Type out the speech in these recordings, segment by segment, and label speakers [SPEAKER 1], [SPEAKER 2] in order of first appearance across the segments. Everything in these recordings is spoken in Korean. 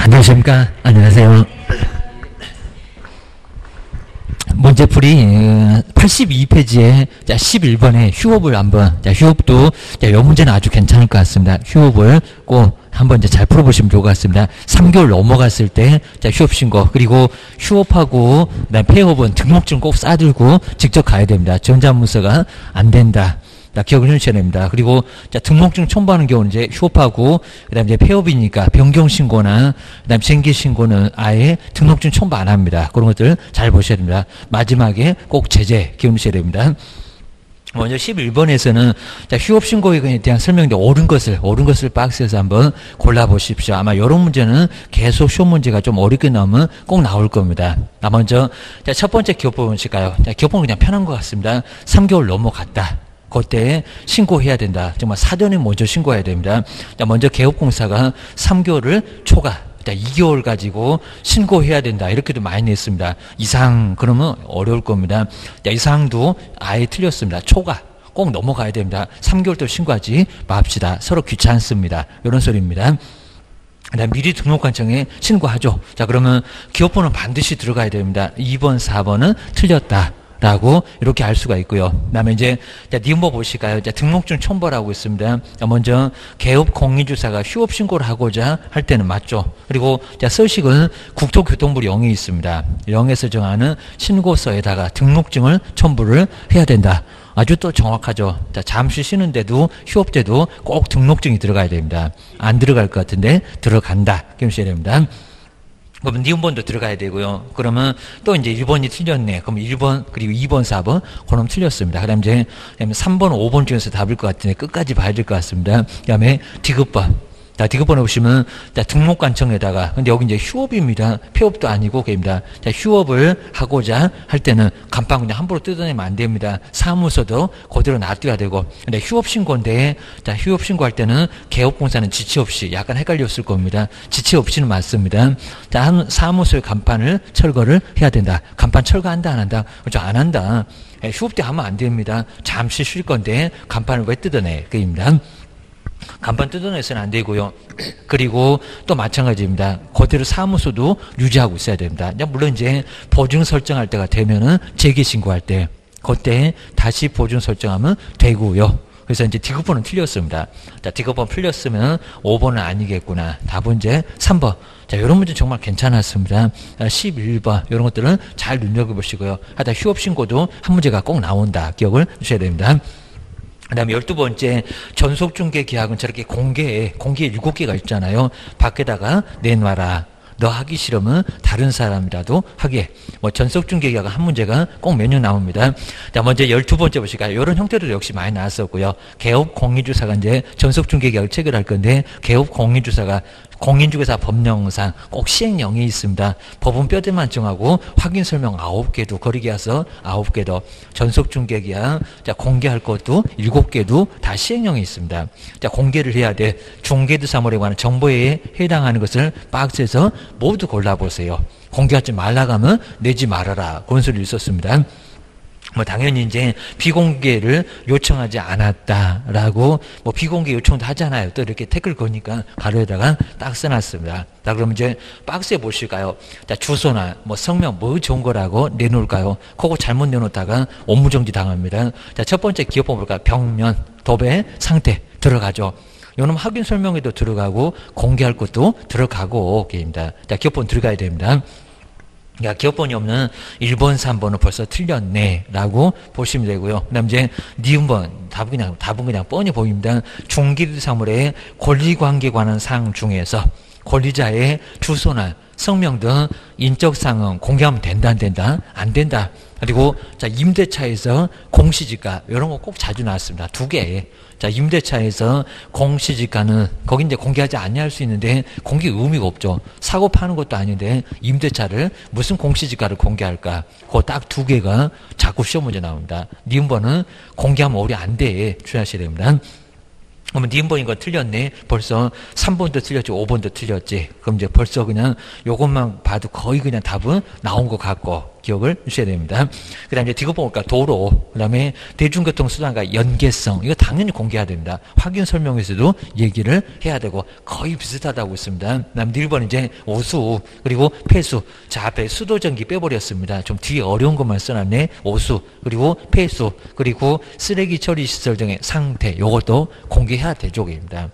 [SPEAKER 1] 안녕하십니까. 안녕하세요. 문제풀이 82페이지에 11번에 휴업을 한번, 휴업도 이 문제는 아주 괜찮을 것 같습니다. 휴업을 꼭 한번 잘 풀어보시면 좋을 것 같습니다. 3개월 넘어갔을 때 휴업 신고, 그리고 휴업하고 그다음 폐업은 등록증 꼭 싸들고 직접 가야 됩니다. 전자문서가 안 된다. 기억을 해주셔야 됩니다. 그리고 등록증 첨부하는 경우는 이제 휴업하고 그다음 이제 폐업이니까 변경 신고나 그다음 쟁기 신고는 아예 등록증 첨부 안 합니다. 그런 것들 잘 보셔야 됩니다. 마지막에 꼭 제재 기억하셔야 됩니다. 먼저 11번에서는 휴업 신고에 대한 설명인데 옳은 것을 박스에서 한번 골라보십시오. 아마 이런 문제는 계속 시험 문제가 좀 어렵게 나오면 꼭 나올 겁니다. 먼저 첫 번째 기업법 보실까요? 기업법은 그냥 편한 것 같습니다. 3개월 넘어갔다. 그때 신고해야 된다. 정말 사전에 먼저 신고해야 됩니다. 먼저 개업공사가 3개월을 초과 2개월 가지고 신고해야 된다. 이렇게도 많이 냈습니다. 이상 그러면 어려울 겁니다. 이상도 아예 틀렸습니다. 초과 꼭 넘어가야 됩니다. 3개월 또 신고하지 맙시다. 서로 귀찮습니다. 이런 소리입니다. 미리 등록관청에 신고하죠. 자, 그러면 기업번호 반드시 들어가야 됩니다. 2번, 4번은 틀렸다. 라고 이렇게 알 수가 있고요. 그다음에 이제 니은법 보실까요? 등록증 첨부라고 있습니다. 먼저 개업 공인주사가 휴업 신고를 하고자 할 때는 맞죠. 그리고 서식은 국토교통부 0에 있습니다. 0에서 정하는 신고서에다가 등록증을 첨부를 해야 된다. 아주 또 정확하죠. 잠시 쉬는데도 휴업 때도 꼭 등록증이 들어가야 됩니다. 안 들어갈 것 같은데 들어간다. 기억하셔야 됩니다. 그러면 니은번도 들어가야 되고요. 그러면 또 이제 1번이 틀렸네. 그럼 1번, 그리고 2번, 4번, 그럼 틀렸습니다. 그 다음에 이제 3번, 5번 중에서 답일 것 같은데 끝까지 봐야 될 것 같습니다. 그 다음에 디귿번. 자, 디귿번에 보시면, 등록관청에다가, 근데 여기 이제 휴업입니다. 폐업도 아니고, 그입니다. 자, 휴업을 하고자 할 때는 간판 그냥 함부로 뜯어내면 안 됩니다. 사무소도 그대로 놔둬야 되고, 근데 휴업신고인데, 자, 휴업신고할 때는 개업공사는 지체 없이, 약간 헷갈렸을 겁니다. 지체 없이는 맞습니다. 자, 사무소의 간판을 철거를 해야 된다. 간판 철거한다, 안 한다? 그렇죠, 안 한다. 휴업 때 하면 안 됩니다. 잠시 쉴 건데, 간판을 왜 뜯어내? 그입니다. 간판 뜯어내서는 안 되고요. 그리고 또 마찬가지입니다. 그대로 사무소도 유지하고 있어야 됩니다. 물론 이제 보증 설정할 때가 되면은 재개 신고할 때 그때 다시 보증 설정하면 되고요. 그래서 이제 디귿번은 틀렸습니다. 자, 디귿번 틀렸으면 5번은 아니겠구나. 답은 이제 3번. 자, 이런 문제 정말 괜찮았습니다. 11번 이런 것들은 잘 눈여겨보시고요. 하다 휴업 신고도 한 문제가 꼭 나온다. 기억을 주셔야 됩니다. 그 다음에 12번째 전속중개 계약은 저렇게 공개 7개가 있잖아요. 밖에다가 내놔라. 너 하기 싫으면 다른 사람이라도 하게. 전속중개 계약은 한 문제가 꼭 매년 나옵니다. 자, 먼저 12번째 보실까요? 이런 형태도 역시 많이 나왔었고요. 개업 공인주사가 이제 전속중개 계약을 체결할 건데, 개업 공인주사가 공인중개사 법령상 꼭 시행령이 있습니다. 법은 뼈대만 정하고 확인 설명 9개도, 거리계약서 9개도, 전속중개계약, 자, 공개할 것도 7개도 다 시행령이 있습니다. 자, 공개를 해야 돼. 중개대사물에 관한 정보에 해당하는 것을 박스에서 모두 골라보세요. 공개하지 말라고 하면 내지 말아라. 그런 소리 있었습니다. 당연히 이제 비공개를 요청하지 않았다라고 비공개 요청도 하잖아요. 또 이렇게 태클 거니까 가로에다가 딱 써놨습니다. 자, 그럼 이제 박스에 보실까요? 자, 주소나 성명 좋은 거라고 내놓을까요? 그거 잘못 내놓다가 업무정지 당합니다. 자, 첫 번째 기업법 볼까요? 벽면, 도배, 상태 들어가죠. 이놈 확인 설명에도 들어가고 공개할 것도 들어가고 게임입니다. 자, 기업법 들어가야 됩니다. 기업번이 없는 1번, 3번은 벌써 틀렸네 라고 보시면 되고요. 그 다음 이제 니은번 답은 그냥 뻔히 보입니다. 중개사물의 권리관계에 관한 사항 중에서 권리자의 주소나 성명 등 인적사항은 공개하면 된다, 안 된다? 안 된다. 그리고 자, 임대차에서 공시지가 이런 거 꼭 자주 나왔습니다. 2개. 자, 임대차에서 공시지가는 거기 이제 공개하지 않냐 할 수 있는데 공개 의미가 없죠. 사고 파는 것도 아닌데 임대차를 무슨 공시지가를 공개할까? 그거 딱 2개가 자꾸 시험 문제 나옵니다. 니은번은 공개하면 오래 안 돼. 주의하셔야 됩니다. 그러면 니은번인 건 틀렸네. 벌써 3번도 틀렸지, 5번도 틀렸지. 그럼 이제 벌써 그냥 요것만 봐도 거의 그냥 답은 나온 것 같고. 기억을 주셔야 됩니다. 그 다음에 뒤로 볼까 도로, 그 다음에 대중교통수단과 연계성, 이거 당연히 공개해야 됩니다. 확인 설명에서도 얘기를 해야 되고 거의 비슷하다고 있습니다. 그 다음 1번 이제 오수, 그리고 폐수. 자, 앞에 수도전기 빼버렸습니다. 좀 뒤에 어려운 것만 써놨네. 오수, 그리고 폐수, 그리고 쓰레기 처리 시설 등의 상태, 요것도 공개해야 되죠입니다.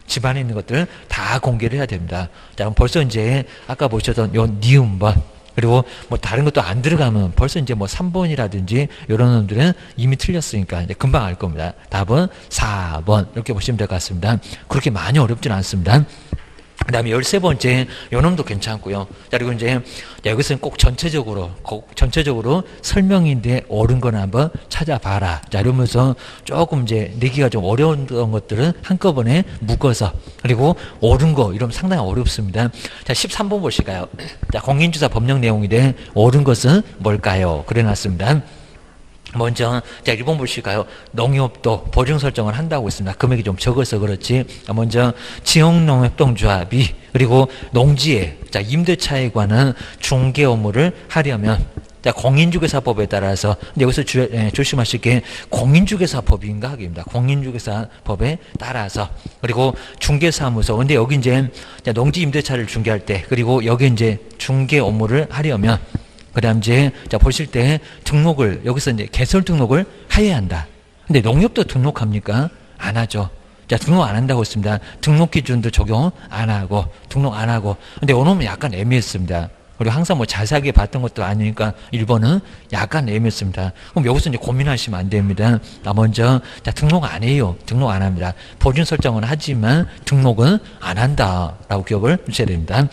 [SPEAKER 1] 집안에 있는 것들 다 공개를 해야 됩니다. 자, 그럼 벌써 이제 아까 보셨던 요 니음번, 그리고 뭐 다른 것도 안 들어가면 벌써 이제 뭐 3번이라든지 이런 놈들은 이미 틀렸으니까 이제 금방 알 겁니다. 답은 4번 이렇게 보시면 될 것 같습니다. 그렇게 많이 어렵지는 않습니다. 그 다음에 13번째, 요 놈도 괜찮고요. 자, 그리고 이제, 여기서는 꼭 전체적으로 설명인데 옳은 거는 한번 찾아봐라. 자, 이러면서 조금 이제 내기가 좀 어려운 것들은 한꺼번에 묶어서, 그리고 옳은 거, 이러면 상당히 어렵습니다. 자, 13번 보실까요? 자, 공인주사 법령 내용인데 옳은 것은 뭘까요? 그래 놨습니다. 먼저, 자, 1번 보실까요? 농협도 보증 설정을 한다고 있습니다. 금액이 좀 적어서 그렇지. 먼저, 지역농협동조합이, 그리고 농지의, 자, 임대차에 관한 중개 업무를 하려면, 자, 공인중개사법에 따라서, 근데 여기서 조심하실 게, 공인중개사법인가 하기입니다. 공인중개사법에 따라서. 그리고 중개사무소. 근데 여기 이제, 자, 농지 임대차를 중개할 때, 그리고 여기 이제 중개 업무를 하려면, 그 다음 이제, 자, 보실 때 등록을, 여기서 이제 개설 등록을 해야 한다. 근데 농협도 등록합니까? 안 하죠. 자, 등록 안 한다고 했습니다. 등록 기준도 적용 안 하고, 등록 안 하고. 근데 오늘은 약간 애매했습니다. 그리고 항상 뭐 자세하게 봤던 것도 아니니까 1번은 약간 애매했습니다. 그럼 여기서 이제 고민하시면 안 됩니다. 먼저, 자, 등록 안 해요. 등록 안 합니다. 보증 설정은 하지만 등록은 안 한다. 라고 기억을 주셔야 됩니다.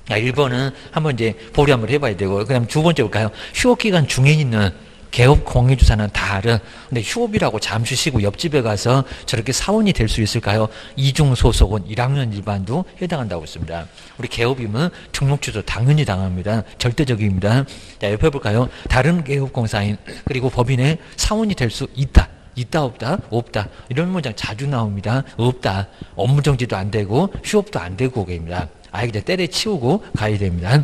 [SPEAKER 1] 1번은 한번 이제 보류 한번 해봐야 되고, 그 다음 두 번째 볼까요? 휴업기간 중에 있는 개업 공인주사는 다른, 근데 휴업이라고 잠시 쉬고 옆집에 가서 저렇게 사원이 될 수 있을까요? 이중소속은 1학년 일반도 해당한다고 했습니다. 우리 개업이면 등록 취소 당연히 당합니다. 절대적입니다. 자, 옆에 볼까요? 다른 개업공사인, 그리고 법인의 사원이 될 수 있다. 있다 없다? 없다. 이런 문장 자주 나옵니다. 없다. 업무정지도 안 되고 휴업도 안 되고 오게입니다. 아예 그냥 때려치우고 가야 됩니다.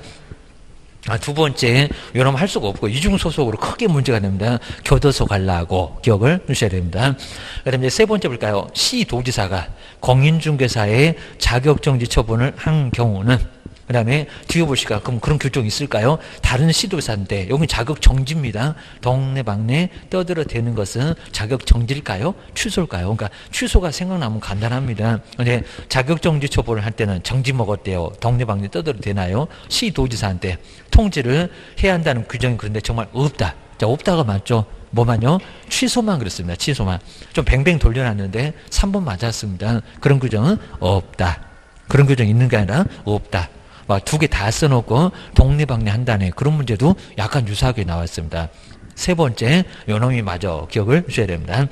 [SPEAKER 1] 두 번째, 이러면 할 수가 없고 이중소속으로 크게 문제가 됩니다. 교도소 가려고 기억을 주셔야 됩니다. 그 다음에 세 번째 볼까요? 시도지사가 공인중개사의 자격정지 처분을 한 경우는, 그 다음에 뒤에 보실까요? 그럼 그런 규정이 있을까요? 다른 시도사인데 여기 자격정지입니다. 동네방네 떠들어대는 것은 자격정지일까요? 취소일까요? 그러니까 취소가 생각나면 간단합니다. 근데 자격정지 처분을 할 때는 정지 먹었대요. 동네방네 떠들어대나요? 시도지사한테 통지를 해야 한다는 규정이 그런데 정말 없다. 자, 없다가 맞죠? 뭐만요? 취소만 그렇습니다. 취소만. 좀 뱅뱅 돌려놨는데 3번 맞았습니다. 그런 규정은 없다. 그런 규정이 있는 게 아니라 없다. 막 두 개 다 써놓고 동네방네 한다네. 그런 문제도 약간 유사하게 나왔습니다. 세 번째, 요놈이 맞아. 기억을 주셔야 됩니다.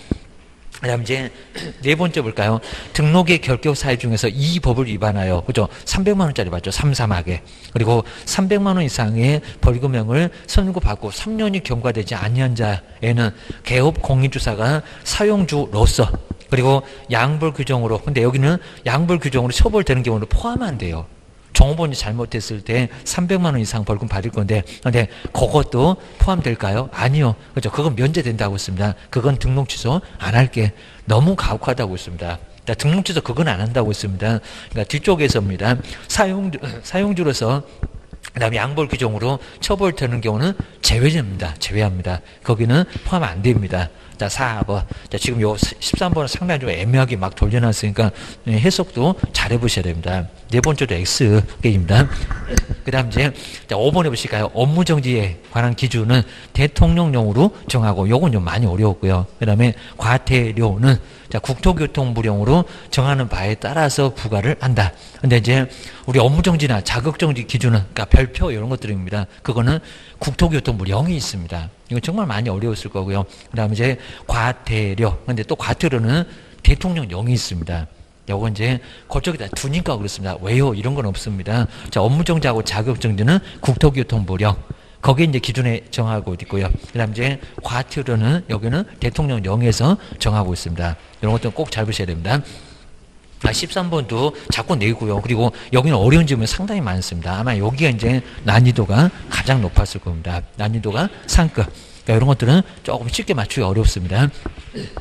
[SPEAKER 1] 그 다음 이제 네 번째 볼까요? 등록의 결격 사유 중에서 이 법을 위반하여, 그죠? 300만 원짜리 맞죠? 삼삼하게. 그리고 300만 원 이상의 벌금형을 선고받고 3년이 경과되지 아니한 자에는 개업 공인주사가 사용주로서, 그리고 양벌 규정으로, 근데 여기는 양벌 규정으로 처벌되는 경우는 포함 안 돼요. 종업원이 잘못했을 때 300만 원 이상 벌금 받을 건데, 근데 그것도 포함될까요? 아니요. 그죠? 그건 면제된다고 했습니다. 그건 등록 취소 안 할게. 너무 가혹하다고 했습니다. 등록 취소 그건 안 한다고 했습니다. 그러니까 뒤쪽에서입니다. 사용주로서 그 다음에 양벌 규정으로 처벌되는 경우는 제외됩니다. 제외합니다. 거기는 포함 안 됩니다. 자, 4번. 자, 지금 요 13번은 상당히 좀 애매하게 막 돌려놨으니까 해석도 잘 해보셔야 됩니다. 네 번째도 X게임입니다. 그 다음 이제, 자, 5번 해보실까요? 업무정지에 관한 기준은 대통령령으로 정하고, 요건 좀 많이 어려웠고요. 그 다음에 과태료는, 자, 국토교통부령으로 정하는 바에 따라서 부과를 한다. 근데 이제, 우리 업무정지나 자격정지 기준은, 그러니까 별표 이런 것들입니다. 그거는 국토교통부령이 있습니다. 이거 정말 많이 어려웠을 거고요. 그 다음에 이제 과태료. 근데 또 과태료는 대통령령이 있습니다. 요건 이제 그쪽에다 두니까 그렇습니다. 왜요? 이런 건 없습니다. 자, 업무정지하고 자격정지는 국토교통부령. 거기에 이제 기준에 정하고 있고요. 그 다음 이제 과태료는 여기는 대통령령에서 정하고 있습니다. 이런 것들은 꼭 잘 보셔야 됩니다. 13번도 자꾸 내고요. 그리고 여기는 어려운 점이 상당히 많습니다. 아마 여기가 이제 난이도가 가장 높았을 겁니다. 난이도가 상급. 그러니까 이런 것들은 조금 쉽게 맞추기 어렵습니다.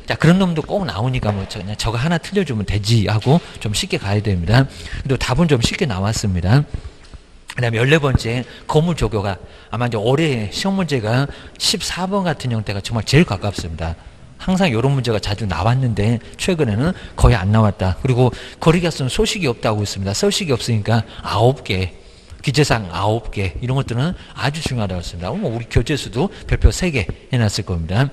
[SPEAKER 1] 자, 그런 놈도 꼭 나오니까 뭐 그냥 저거 하나 틀려주면 되지 하고 좀 쉽게 가야 됩니다. 그리고 답은 좀 쉽게 나왔습니다. 그 다음에 14번째 거물 조교가 아마 이제 올해 시험 문제가 14번 같은 형태가 정말 제일 가깝습니다. 항상 이런 문제가 자주 나왔는데 최근에는 거의 안 나왔다. 그리고 거리가수는 소식이 없다고 있습니다. 소식이 없으니까 9개, 기재사항 9개 이런 것들은 아주 중요하다고 했습니다. 우리 교재수도 별표 3개 해놨을 겁니다.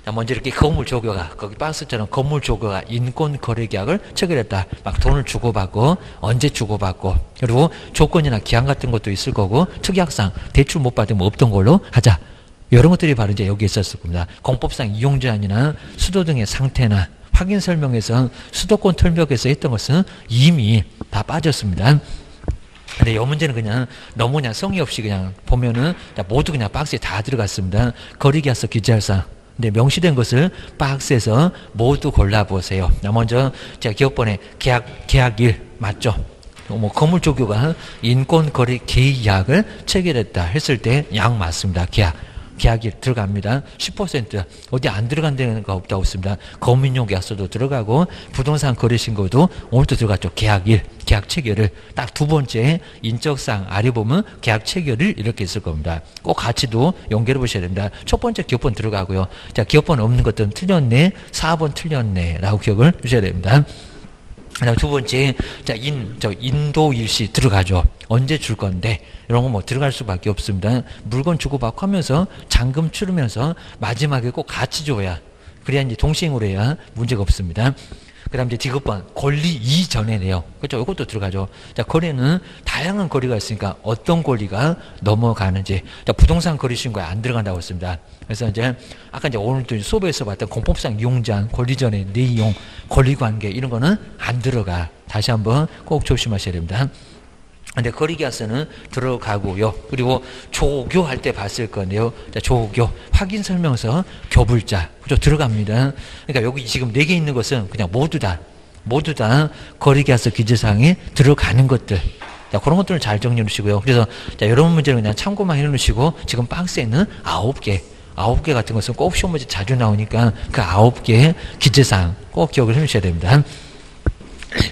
[SPEAKER 1] 자, 먼저 이렇게 건물 조교가 거기 박스처럼 건물 조교가 인권 거래 계약을 체결했다. 막 돈을 주고받고 언제 주고받고 그리고 조건이나 기한 같은 것도 있을 거고 특약상 대출 못 받으면 없던 걸로 하자. 이런 것들이 바로 이제 여기 있었을 겁니다. 공법상 이용 제한이나 수도 등의 상태나 확인 설명에서 수도권 틀벽에서 했던 것은 이미 다 빠졌습니다. 근데 이 문제는 그냥 너무 그냥 성의 없이 그냥 보면은 모두 그냥 박스에 다 들어갔습니다. 거리계약서 기재할상. 근데 명시된 것을 박스에서 모두 골라보세요. 먼저 제가 기업번에 계약일 맞죠? 뭐 건물조교가 인권거래 계약을 체결했다 했을 때 양 맞습니다. 계약이 들어갑니다. 10% 어디 안 들어간 데가 없다고 했습니다. 거민용 계약서도 들어가고 부동산 거래신고도 오늘도 들어갔죠. 계약일, 계약 체결을 딱 두 번째 인적사항 아래 보면 계약 체결일 이렇게 있을 겁니다. 꼭 같이도 연결해 보셔야 됩니다. 첫 번째 기업번 들어가고요. 자, 기업번 없는 것들은 틀렸네, 4번 틀렸네 라고 기억을 주셔야 됩니다. 그다음 두 번째, 자, 인도 일시 들어가죠. 언제 줄 건데, 이런 거 뭐 들어갈 수밖에 없습니다. 물건 주고받고 하면서 잔금 치르면서 마지막에 꼭 같이 줘야, 그래야 이제 동시행으로 해야 문제가 없습니다. 그 다음 이제 디귿번, 권리 이전에 내요. 그렇죠? 이것도 들어가죠. 자, 거래는 다양한 거래가 있으니까 어떤 권리가 넘어가는지. 자, 부동산 거래 신고에 안 들어간다고 했습니다. 그래서 이제, 아까 이제 오늘도 수업에서 봤던 공법상 이용제한, 권리 전의 내용, 권리 관계, 이런 거는 안 들어가. 다시 한번 꼭 조심하셔야 됩니다. 근데 거리계약서는 들어가고요. 그리고 조교할 때 봤을 건데요. 자, 조교, 확인설명서, 교불자. 그죠? 들어갑니다. 그러니까 여기 지금 4개 있는 것은 그냥 모두 다 거리계약서 기재사항에 들어가는 것들. 자, 그런 것들을 잘 정리해 놓으시고요. 그래서, 자, 여러분 문제는 그냥 참고만 해 놓으시고, 지금 박스에 있는 9개 같은 것은 꼭 시험 문제 자주 나오니까 그 9개 기재사항 꼭 기억을 해 놓으셔야 됩니다.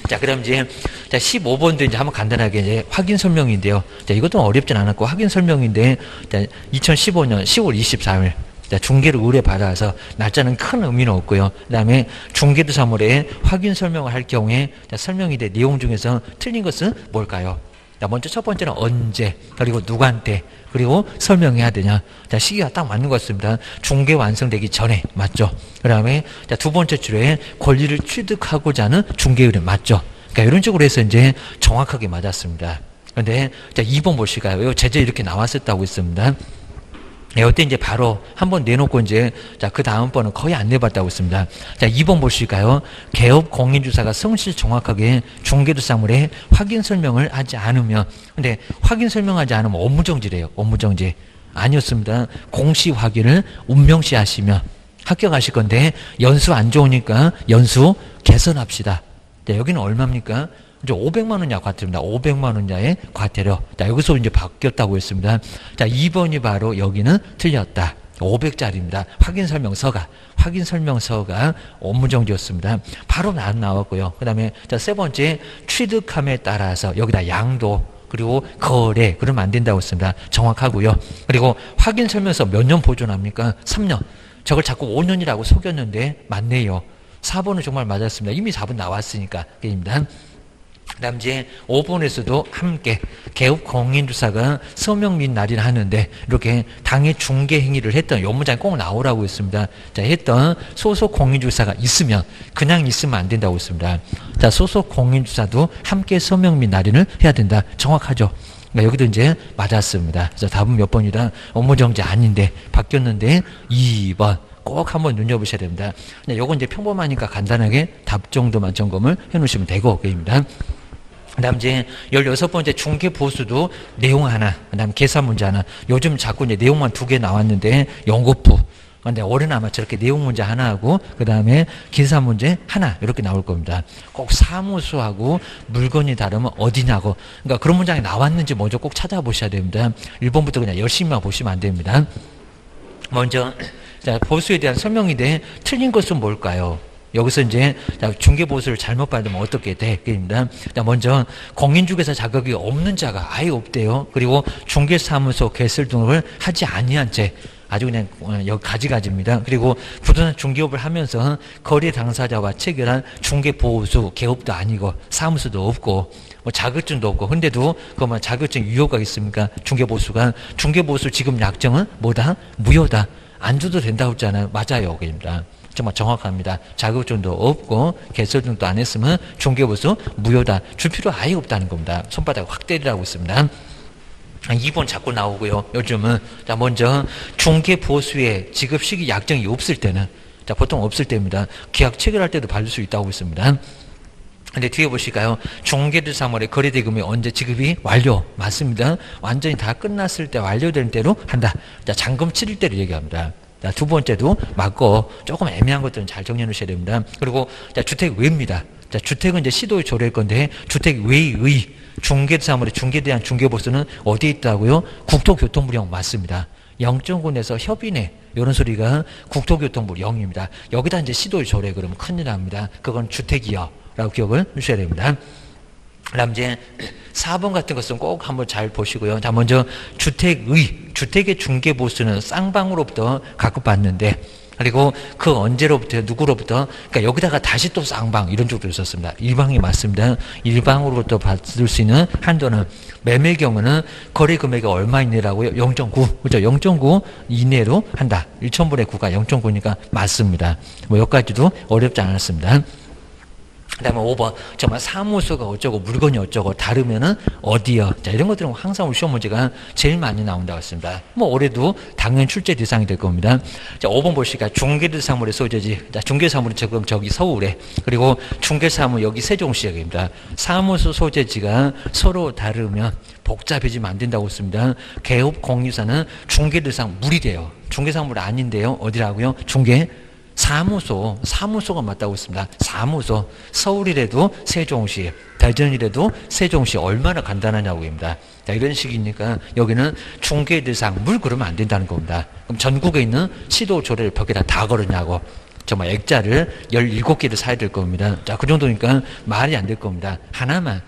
[SPEAKER 1] 자, 그럼 이제, 자, 15번도 이제 한번 간단하게 이제 확인 설명인데요. 자, 이것도 어렵진 않았고, 확인 설명인데, 자, 2015년 10월 24일, 자, 중개를 의뢰받아서, 날짜는 큰 의미는 없고요. 그 다음에 중개도 사물에 확인 설명을 할 경우에, 자, 설명이 된 내용 중에서 틀린 것은 뭘까요? 자, 먼저 첫 번째는 언제, 그리고 누구한테, 그리고 설명해야 되냐. 자, 시기가 딱 맞는 것 같습니다. 중개 완성되기 전에, 맞죠? 그 다음에, 자, 두 번째 줄에 권리를 취득하고자 하는 중개 의뢰, 맞죠? 그러니까 이런 식으로 해서 이제 정확하게 맞았습니다. 그런데, 자, 2번 보실까요? 제재 이렇게 나왔었다고 했습니다. 네, 이때 이제 바로 한번 내놓고 이제, 자, 그 다음번은 거의 안 내봤다고 했습니다. 자, 2번 보실까요? 개업 공인주사가 성실 정확하게 중개도사물에 확인 설명을 하지 않으면, 근데 확인 설명하지 않으면 업무정지래요. 업무정지. 아니었습니다. 공시 확인을 운명시 하시면 합격하실 건데, 연수 안 좋으니까 연수 개선합시다. 자, 여기는 얼마입니까? 이제 500만 원 이하 과태료입니다. 500만 원 이하의 과태료. 자, 여기서 이제 바뀌었다고 했습니다. 자, 2번이 바로 여기는 틀렸다. 500짜리입니다. 확인 설명서가 업무정지였습니다. 바로 나왔고요. 그 다음에, 자, 세 번째, 취득함에 따라서 여기다 양도, 그리고 거래, 그러면 안 된다고 했습니다. 정확하고요. 그리고 확인 설명서 몇 년 보존합니까? 3년. 저걸 자꾸 5년이라고 속였는데, 맞네요. 4번은 정말 맞았습니다. 이미 4번 나왔으니까. 입니다. 그 다음 이제 5번에서도 함께 개업 공인주사가 서명 및 날인을 하는데 이렇게 당해 중개 행위를 했던 요 문장이 꼭 나오라고 했습니다. 자, 했던 소속 공인주사가 있으면 그냥 있으면 안 된다고 했습니다. 자, 소속 공인주사도 함께 서명 및 날인을 해야 된다. 정확하죠. 그러니까 여기도 이제 맞았습니다. 그래서 답은 몇 번이다? 업무정지 아닌데 바뀌었는데 2번. 꼭 한번 눈여보셔야 됩니다. 요건 이제 평범하니까 간단하게 답 정도만 점검을 해 놓으시면 되고, 그입니다. 그 다음 이제 16번째 중개 보수도 내용 하나, 그 다음 계산 문제 하나. 요즘 자꾸 이제 내용만 2개 나왔는데, 연거푸. 근데 올해는 아마 저렇게 내용 문제 하나 하고 그 다음에 계산 문제 하나 이렇게 나올 겁니다. 꼭 사무소하고 물건이 다르면 어디냐고. 그러니까 그런 문장이 나왔는지 먼저 꼭 찾아보셔야 됩니다. 1번부터 그냥 열심히만 보시면 안 됩니다. 먼저 자, 보수에 대한 설명인데 틀린 것은 뭘까요? 여기서 이제 중개보수를 잘못 받으면 어떻게 돼? 입니다. 먼저 공인중개사 자격이 없는 자가 아예 없대요. 그리고 중개사무소 개설 등록을 하지 아니한 채 아주 그냥 여기 가지가지입니다. 그리고 부동산 중개업을 하면서 거래 당사자와 체결한 중개보수 개업도 아니고 사무소도 없고 뭐 자격증도 없고 근데도 그만 자격증 유효가 있습니까? 중개보수가 중개보수 지금 약정은 뭐다? 무효다. 안 줘도 된다고 했잖아요. 맞아요. 그입니다. 정말 정확합니다. 자격증도 없고 개설증도 안 했으면 중개보수 무효다. 줄 필요 아예 없다는 겁니다. 손바닥 확 때리라고 있습니다. 2번 자꾸 나오고요. 요즘은 자 먼저 중개보수의 지급시기 약정이 없을 때는 자 보통 없을 때입니다. 계약 체결할 때도 받을 수 있다고 있습니다. 근데 뒤에 보실까요? 중개대상물의 거래대금이 언제 지급이 완료? 맞습니다. 완전히 다 끝났을 때 완료되는 때로 한다. 자 잔금 치를 때를 얘기합니다. 자, 두 번째도 맞고 조금 애매한 것들은 잘 정리해 놓으셔야 됩니다. 그리고 자, 주택 외입니다. 자, 주택은 이제 시도에 조례할 건데 주택 외의 중개사물의 중개대한 중개보수는 어디에 있다고요? 국토교통부령 맞습니다. 0.9에서 협의네 이런 소리가 국토교통부 0입니다. 여기다 이제 시도에 조례 그러면 큰일 납니다. 그건 주택이요 라고 기억을 하셔야 됩니다. 그다음 이제 4번 같은 것은 꼭 한번 잘 보시고요. 자, 먼저 주택의 중개보수는 쌍방으로부터 각급받는데 그리고 그 언제로부터 누구로부터 그러니까 여기다가 다시 또 쌍방 이런 쪽도 있었습니다. 일방이 맞습니다. 일방으로부터 받을 수 있는 한도는 매매 경우는 거래 금액이 얼마 이내라고요? 0.9 그렇죠? 0.9 이내로 한다. 1,000분의 9가 0.9니까 맞습니다. 뭐 여기까지도 어렵지 않았습니다. 그 다음에 5번 정말 사무소가 어쩌고 물건이 어쩌고 다르면은 어디요? 자 이런 것들은 항상 우리 시험 문제가 제일 많이 나온다고 했습니다. 뭐 올해도 당연히 출제 대상이 될 겁니다. 자 5번 보시니까 중개대상물의 소재지. 자 중개사물은 지금 저기 서울에 그리고 중개사물 여기 세종시역입니다. 사무소 소재지가 서로 다르면 복잡해지면 안 된다고 했습니다. 개업 공유사는 중개대상 물이 돼요. 중개사물 아닌데요. 어디라고요? 사무소가 맞다고 했습니다. 사무소. 서울이라도 세종시, 대전이라도 세종시 얼마나 간단하냐고 입니다. 자, 이런 식이니까 여기는 중개대상 물 그러면 안 된다는 겁니다. 그럼 전국에 있는 시도 조례를 벽에다 다 걸었냐고. 정말 액자를 17개를 사야 될 겁니다. 자, 그 정도니까 말이 안 될 겁니다. 하나만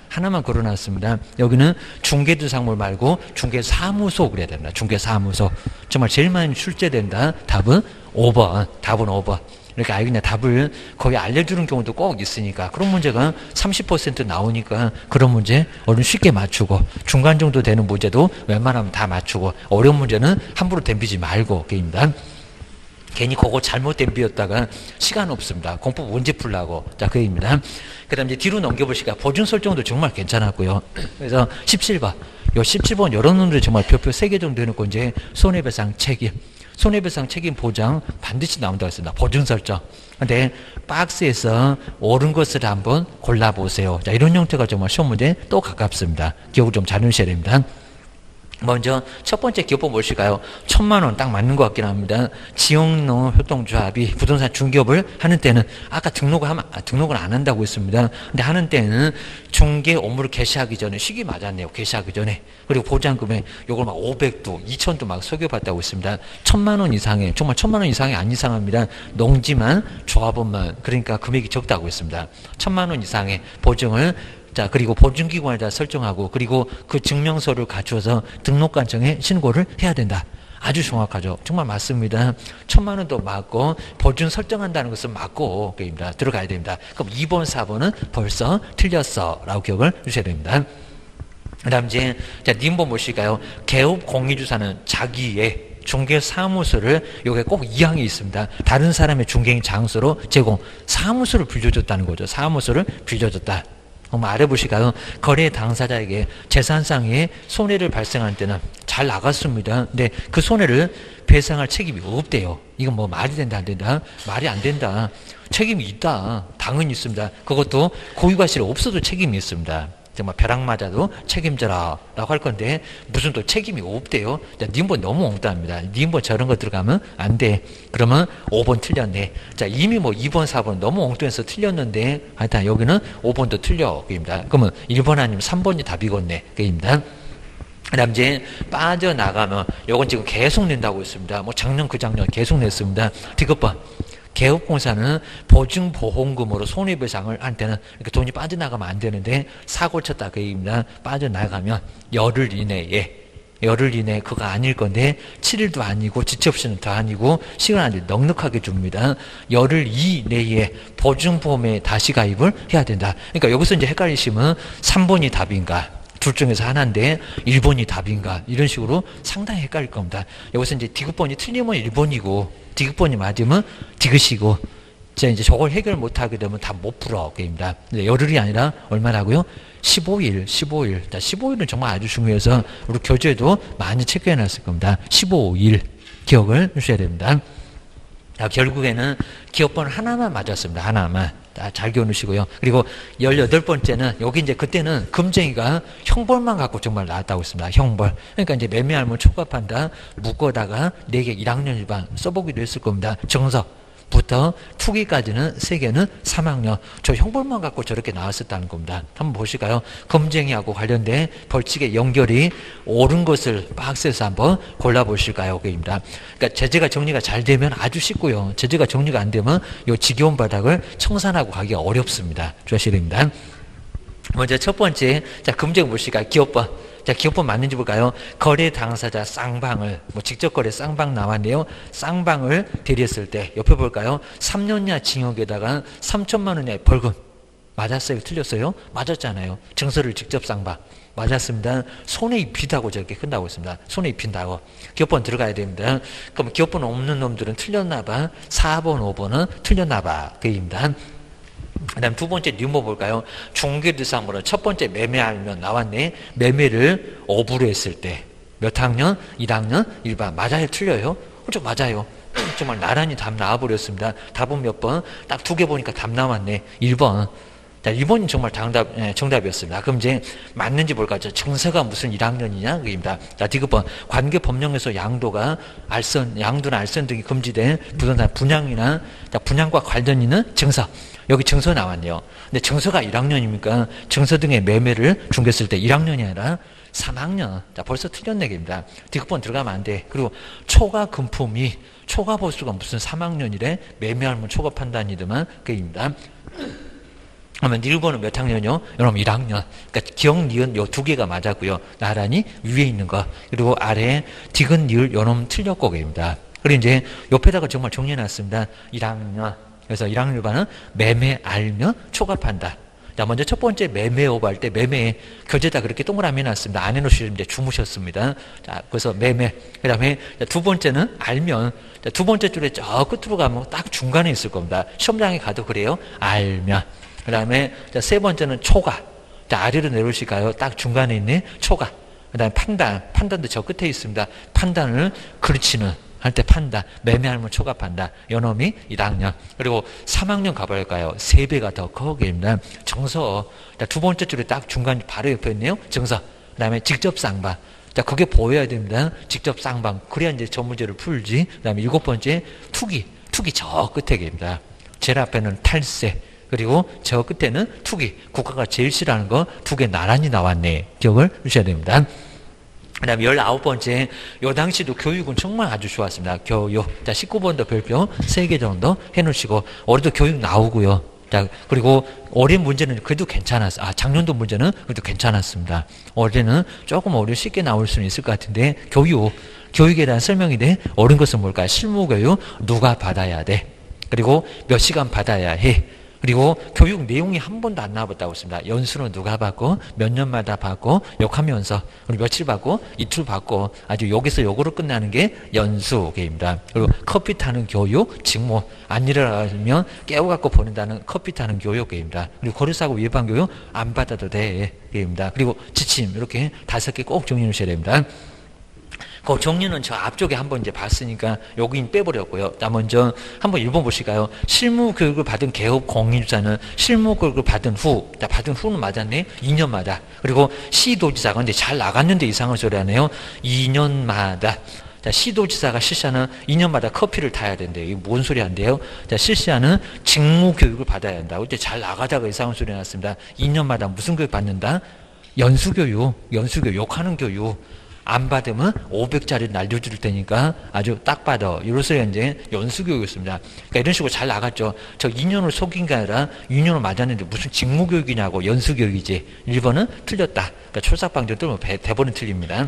[SPEAKER 1] 걸어놨습니다. 여기는 중개대상물 말고 중개사무소 그래야 된다. 중개사무소. 정말 제일 많이 출제된다. 답은 5번. 답은 5번. 이렇게 알겠냐. 답을 거의 알려주는 경우도 꼭 있으니까. 그런 문제가 30% 나오니까 그런 문제 얼른 쉽게 맞추고 중간 정도 되는 문제도 웬만하면 다 맞추고 어려운 문제는 함부로 덤비지 말고 게임입니다. 괜히 그거 잘못 덤비었다가 시간 없습니다. 공부 언제 풀라고. 자, 그입니다. 그 다음 이제 뒤로 넘겨보시니까 보증 설정도 정말 괜찮았고요. 그래서 17번. 요 17번 여러 놈들이 정말 별표 3개 정도 해놓고 이제 손해배상 책임. 손해배상 책임 보장 반드시 나온다고 했습니다. 보증 설정. 근데 박스에서 옳은 것을 한번 골라보세요. 자, 이런 형태가 정말 시험 문제에 또 가깝습니다. 기억을 좀 잘 해주셔야 됩니다. 먼저 첫 번째 기업법 무엇일까요? 1,000,000원 딱 맞는 것 같긴 합니다. 지역농협동조합이 부동산 중개업을 하는 때는 아까 등록을 안 한다고 했습니다. 근데 하는 때는 중개 업무를 개시하기 전에 시기 맞았네요. 개시하기 전에. 그리고 보장금액 요걸 막 500도, 2,000도 막 소개받다고 했습니다. 1,000,000원 이상에 정말 1,000,000원 이상이 안 이상합니다. 농지만 조합원만 그러니까 금액이 적다고 했습니다. 1,000,000원 이상의 보증을 자, 그리고 보증기관에다 설정하고, 그리고 그 증명서를 갖추어서 등록관청에 신고를 해야 된다. 아주 정확하죠. 정말 맞습니다. 1,000,000원도 맞고, 보증 설정한다는 것은 맞고, 게임입니다. 들어가야 됩니다. 그럼 2번, 4번은 벌써 틀렸어. 라고 기억을 주셔야 됩니다. 그 다음 이제, 자, 님번 보실까요? 개업 공인주사는 자기의 중개사무소를 요게 꼭 2항이 있습니다. 다른 사람의 중개인 장소로 제공. 사무소를 빌려줬다는 거죠. 사무소를 빌려줬다. 한번 알아보실까요? 거래 당사자에게 재산상의 손해를 발생할 때는 잘 나갔습니다. 근데 그 손해를 배상할 책임이 없대요. 이건 뭐 말이 된다 안 된다? 말이 안 된다. 책임이 있다. 당연히 있습니다. 그것도 고유과실이 없어도 책임이 있습니다. 자, 정말 벼락 맞아도 책임져라 라고 할 건데 무슨 또 책임이 없대요. 자, 니은본 너무 엉뚱합니다. 니은본 저런 거 들어가면 안 돼. 그러면 5번 틀렸네. 자, 이미 뭐 2번 4번 너무 엉뚱해서 틀렸는데 하여튼 여기는 5번도 틀려. 그입니다. 그러면 1번 아니면 3번이 답이겠네. 그입니다. 그 다음 이제 빠져나가면 요건 지금 계속 낸다고 했습니다. 뭐 작년 그 작년 계속 냈습니다. 디귿번 개업공사는 보증보험금으로 손해배상을 할 때는 이렇게 돈이 빠져나가면 안 되는데 사고 쳤다 그 얘기입니다. 빠져나가면 열흘 이내에 그거 아닐 건데 7일도 아니고 지체 없이는 더 아니고 시간 아주 넉넉하게 줍니다. 열흘 이내에 보증보험에 다시 가입을 해야 된다. 그러니까 여기서 이제 헷갈리시면 3번이 답인가 둘 중에서 하나인데 1번이 답인가 이런 식으로 상당히 헷갈릴 겁니다. 여기서 이제 디귿번이 틀리면 1번이고 디귿번이 맞으면 디귿이고 자 이제 저걸 해결 못하게 되면 다 못 풀어 게임이다. 열흘이 아니라 얼마라고요? 15일. 자, 15일은 정말 아주 중요해서 우리 교재에도 많이 체크해 놨을 겁니다. 15일 기억을 주셔야 됩니다. 자, 결국에는 기억번 하나만 맞았습니다. 하나만. 잘 기억하시고요. 그리고 18번째는 여기 이제 그때는 금쟁이가 형벌만 갖고 정말 나왔다고 했습니다. 형벌. 그러니까 이제 매매알면 촉합한다. 묶어다가 4개 1학년 일반 써보기도 했을 겁니다. 정석부터 투기까지는 3개는 3학년. 저 형벌만 갖고 저렇게 나왔었다는 겁니다. 한번 보실까요? 금쟁이하고 관련된 벌칙의 연결이 옳은 것을 박스에서 한번 골라보실까요? 그입니다. 그러니까 제재가 정리가 잘 되면 아주 쉽고요. 제재가 정리가 안 되면 이 지겨운 바닥을 청산하고 가기가 어렵습니다. 주셔야 됩니다. 먼저 첫 번째, 자, 금쟁이 보실까요? 기업번. 자, 기업번 맞는지 볼까요? 거래 당사자 쌍방을, 뭐 직접 거래 쌍방 나왔네요. 쌍방을 대리했을 때, 옆에 볼까요? 3년 이하 징역에다가 3천만 원 이하의 벌금. 맞았어요? 틀렸어요? 맞았잖아요. 증서를 직접 쌍방. 맞았습니다. 손에 입힌다고 저렇게 끝나고 있습니다. 손에 입힌다고. 기업번 들어가야 됩니다. 그럼 기업번 없는 놈들은 틀렸나봐. 4번, 5번은 틀렸나봐. 그 얘기입니다. 그 다음 두 번째 뉴모 볼까요? 중개대상으로 첫 번째 매매하면 나왔네. 매매를 업으로 했을 때 몇 학년? 1학년? 일반. 맞아요? 틀려요? 그렇죠? 맞아요. 정말 나란히 답 나와버렸습니다. 답은 몇 번? 딱 2개 보니까 답 나왔네. 1번. 자, 1번이 정말 정답이었습니다. 그럼 이제 맞는지 볼까요? 증서가 무슨 1학년이냐? 그입니다. 자, 디귿번. 관계법령에서 양도나 알선 등이 금지된 부동산 분양이나 분양과 관련 있는 증서. 여기 증서 나왔네요. 근데 증서가 1학년입니까? 증서 등의 매매를 중개했을 때 1학년이 아니라 3학년. 자, 벌써 틀렸네, 입니다. 디귿번 들어가면 안 돼. 그리고 초과 금품이, 초과 보수가 무슨 3학년이래? 매매하면 초과 판단이더만, 그입니다. 그러면 1번은 몇 학년이요? 여러분 1학년. 그러니까 기억, 니은 요 2개가 맞았고요. 나란히 위에 있는 거. 그리고 아래 디귿, 니을 요놈 틀렸고, 그입니다. 그리고 이제 옆에다가 정말 정리해놨습니다. 1학년. 그래서 1학년 일반은 매매 알면 초과판다. 자, 먼저 첫 번째 매매 오버 할 때 매매 교재에다 그렇게 동그라미 해놨습니다. 안 해놓으시면 이제 주무셨습니다. 자, 그래서 매매. 그 다음에 두 번째는 알면. 자, 두 번째 줄에 저 끝으로 가면 딱 중간에 있을 겁니다. 시험장에 가도 그래요. 알면. 그 다음에 세 번째는 초과. 자, 아래로 내려오실까요? 딱 중간에 있는 초과. 그 다음에 판단. 판단도 저 끝에 있습니다. 판단을 그르치는. 할 때 판다. 매매하면 초과판다. 요놈이 1학년. 그리고 3학년 가볼까요? 3배가 더 커게입니다. 정서. 자, 두 번째 줄에 딱 중간 바로 옆에 있네요. 정서. 그 다음에 직접 쌍방. 자, 그게 보여야 됩니다. 직접 쌍방. 그래야 이제 저 문제를 풀지. 그 다음에 7번째 투기. 투기 저 끝에 계입니다. 제일 앞에는 탈세. 그리고 저 끝에는 투기. 국가가 제일 싫어하는 거 2개 나란히 나왔네. 기억을 주셔야 됩니다. 그 다음에 19번째, 요 당시도 교육은 정말 아주 좋았습니다. 교육. 자, 19번도 별표 3개 정도 해놓으시고, 올해도 교육 나오고요. 자, 그리고 올해 문제는 그래도 괜찮았어요. 아, 작년도 문제는 그래도 괜찮았습니다. 올해는 조금 어려 쉽게 나올 수는 있을 것 같은데, 교육에 대한 설명이 돼. 옳은 것은 뭘까요? 실무교육 누가 받아야 돼? 그리고 몇 시간 받아야 해? 그리고 교육 내용이 한 번도 안 나와봤다고 했습니다. 연수는 누가 받고 몇 년마다 받고 욕하면서 그리고 며칠 받고 이틀 받고 아주 여기서 요거로 끝나는 게 연수계입니다. 그리고 커피 타는 교육, 직무 안 일어나면 깨워갖고 보낸다는 커피 타는 교육계입니다. 그리고 거래사고 위반 교육 안 받아도 돼 계입니다. 그리고 지침 이렇게 5개 꼭 정리해 주셔야 됩니다. 그 정리는 저 앞쪽에 한번 이제 봤으니까 여긴 빼버렸고요. 자, 먼저 한번 1번 보실까요? 실무 교육을 받은 개업 공인주사는 실무 교육을 받은 후, 자, 받은 후는 맞았네. 2년마다. 그리고 시도지사가 근데 잘 나갔는데 이상한 소리 하네요. 2년마다. 자, 시도지사가 실시하는 2년마다 커피를 타야 된대요. 이게 뭔 소리 한대요? 자, 실시하는 직무 교육을 받아야 한다고. 이제 잘 나가다가 이상한 소리 났습니다. 2년마다 무슨 교육 받는다? 연수교육, 욕하는 교육. 안 받으면 500짜리 날려줄 테니까 아주 딱 받아. 이로써 이제 연수교육이었습니다. 그러니까 이런 식으로 잘 나갔죠. 저 2년을 속인 게 아니라 2년을 맞았는데 무슨 직무교육이냐고 연수교육이지. 1번은 틀렸다. 그러니까 출삭방정 뜨면 대본은 틀립니다.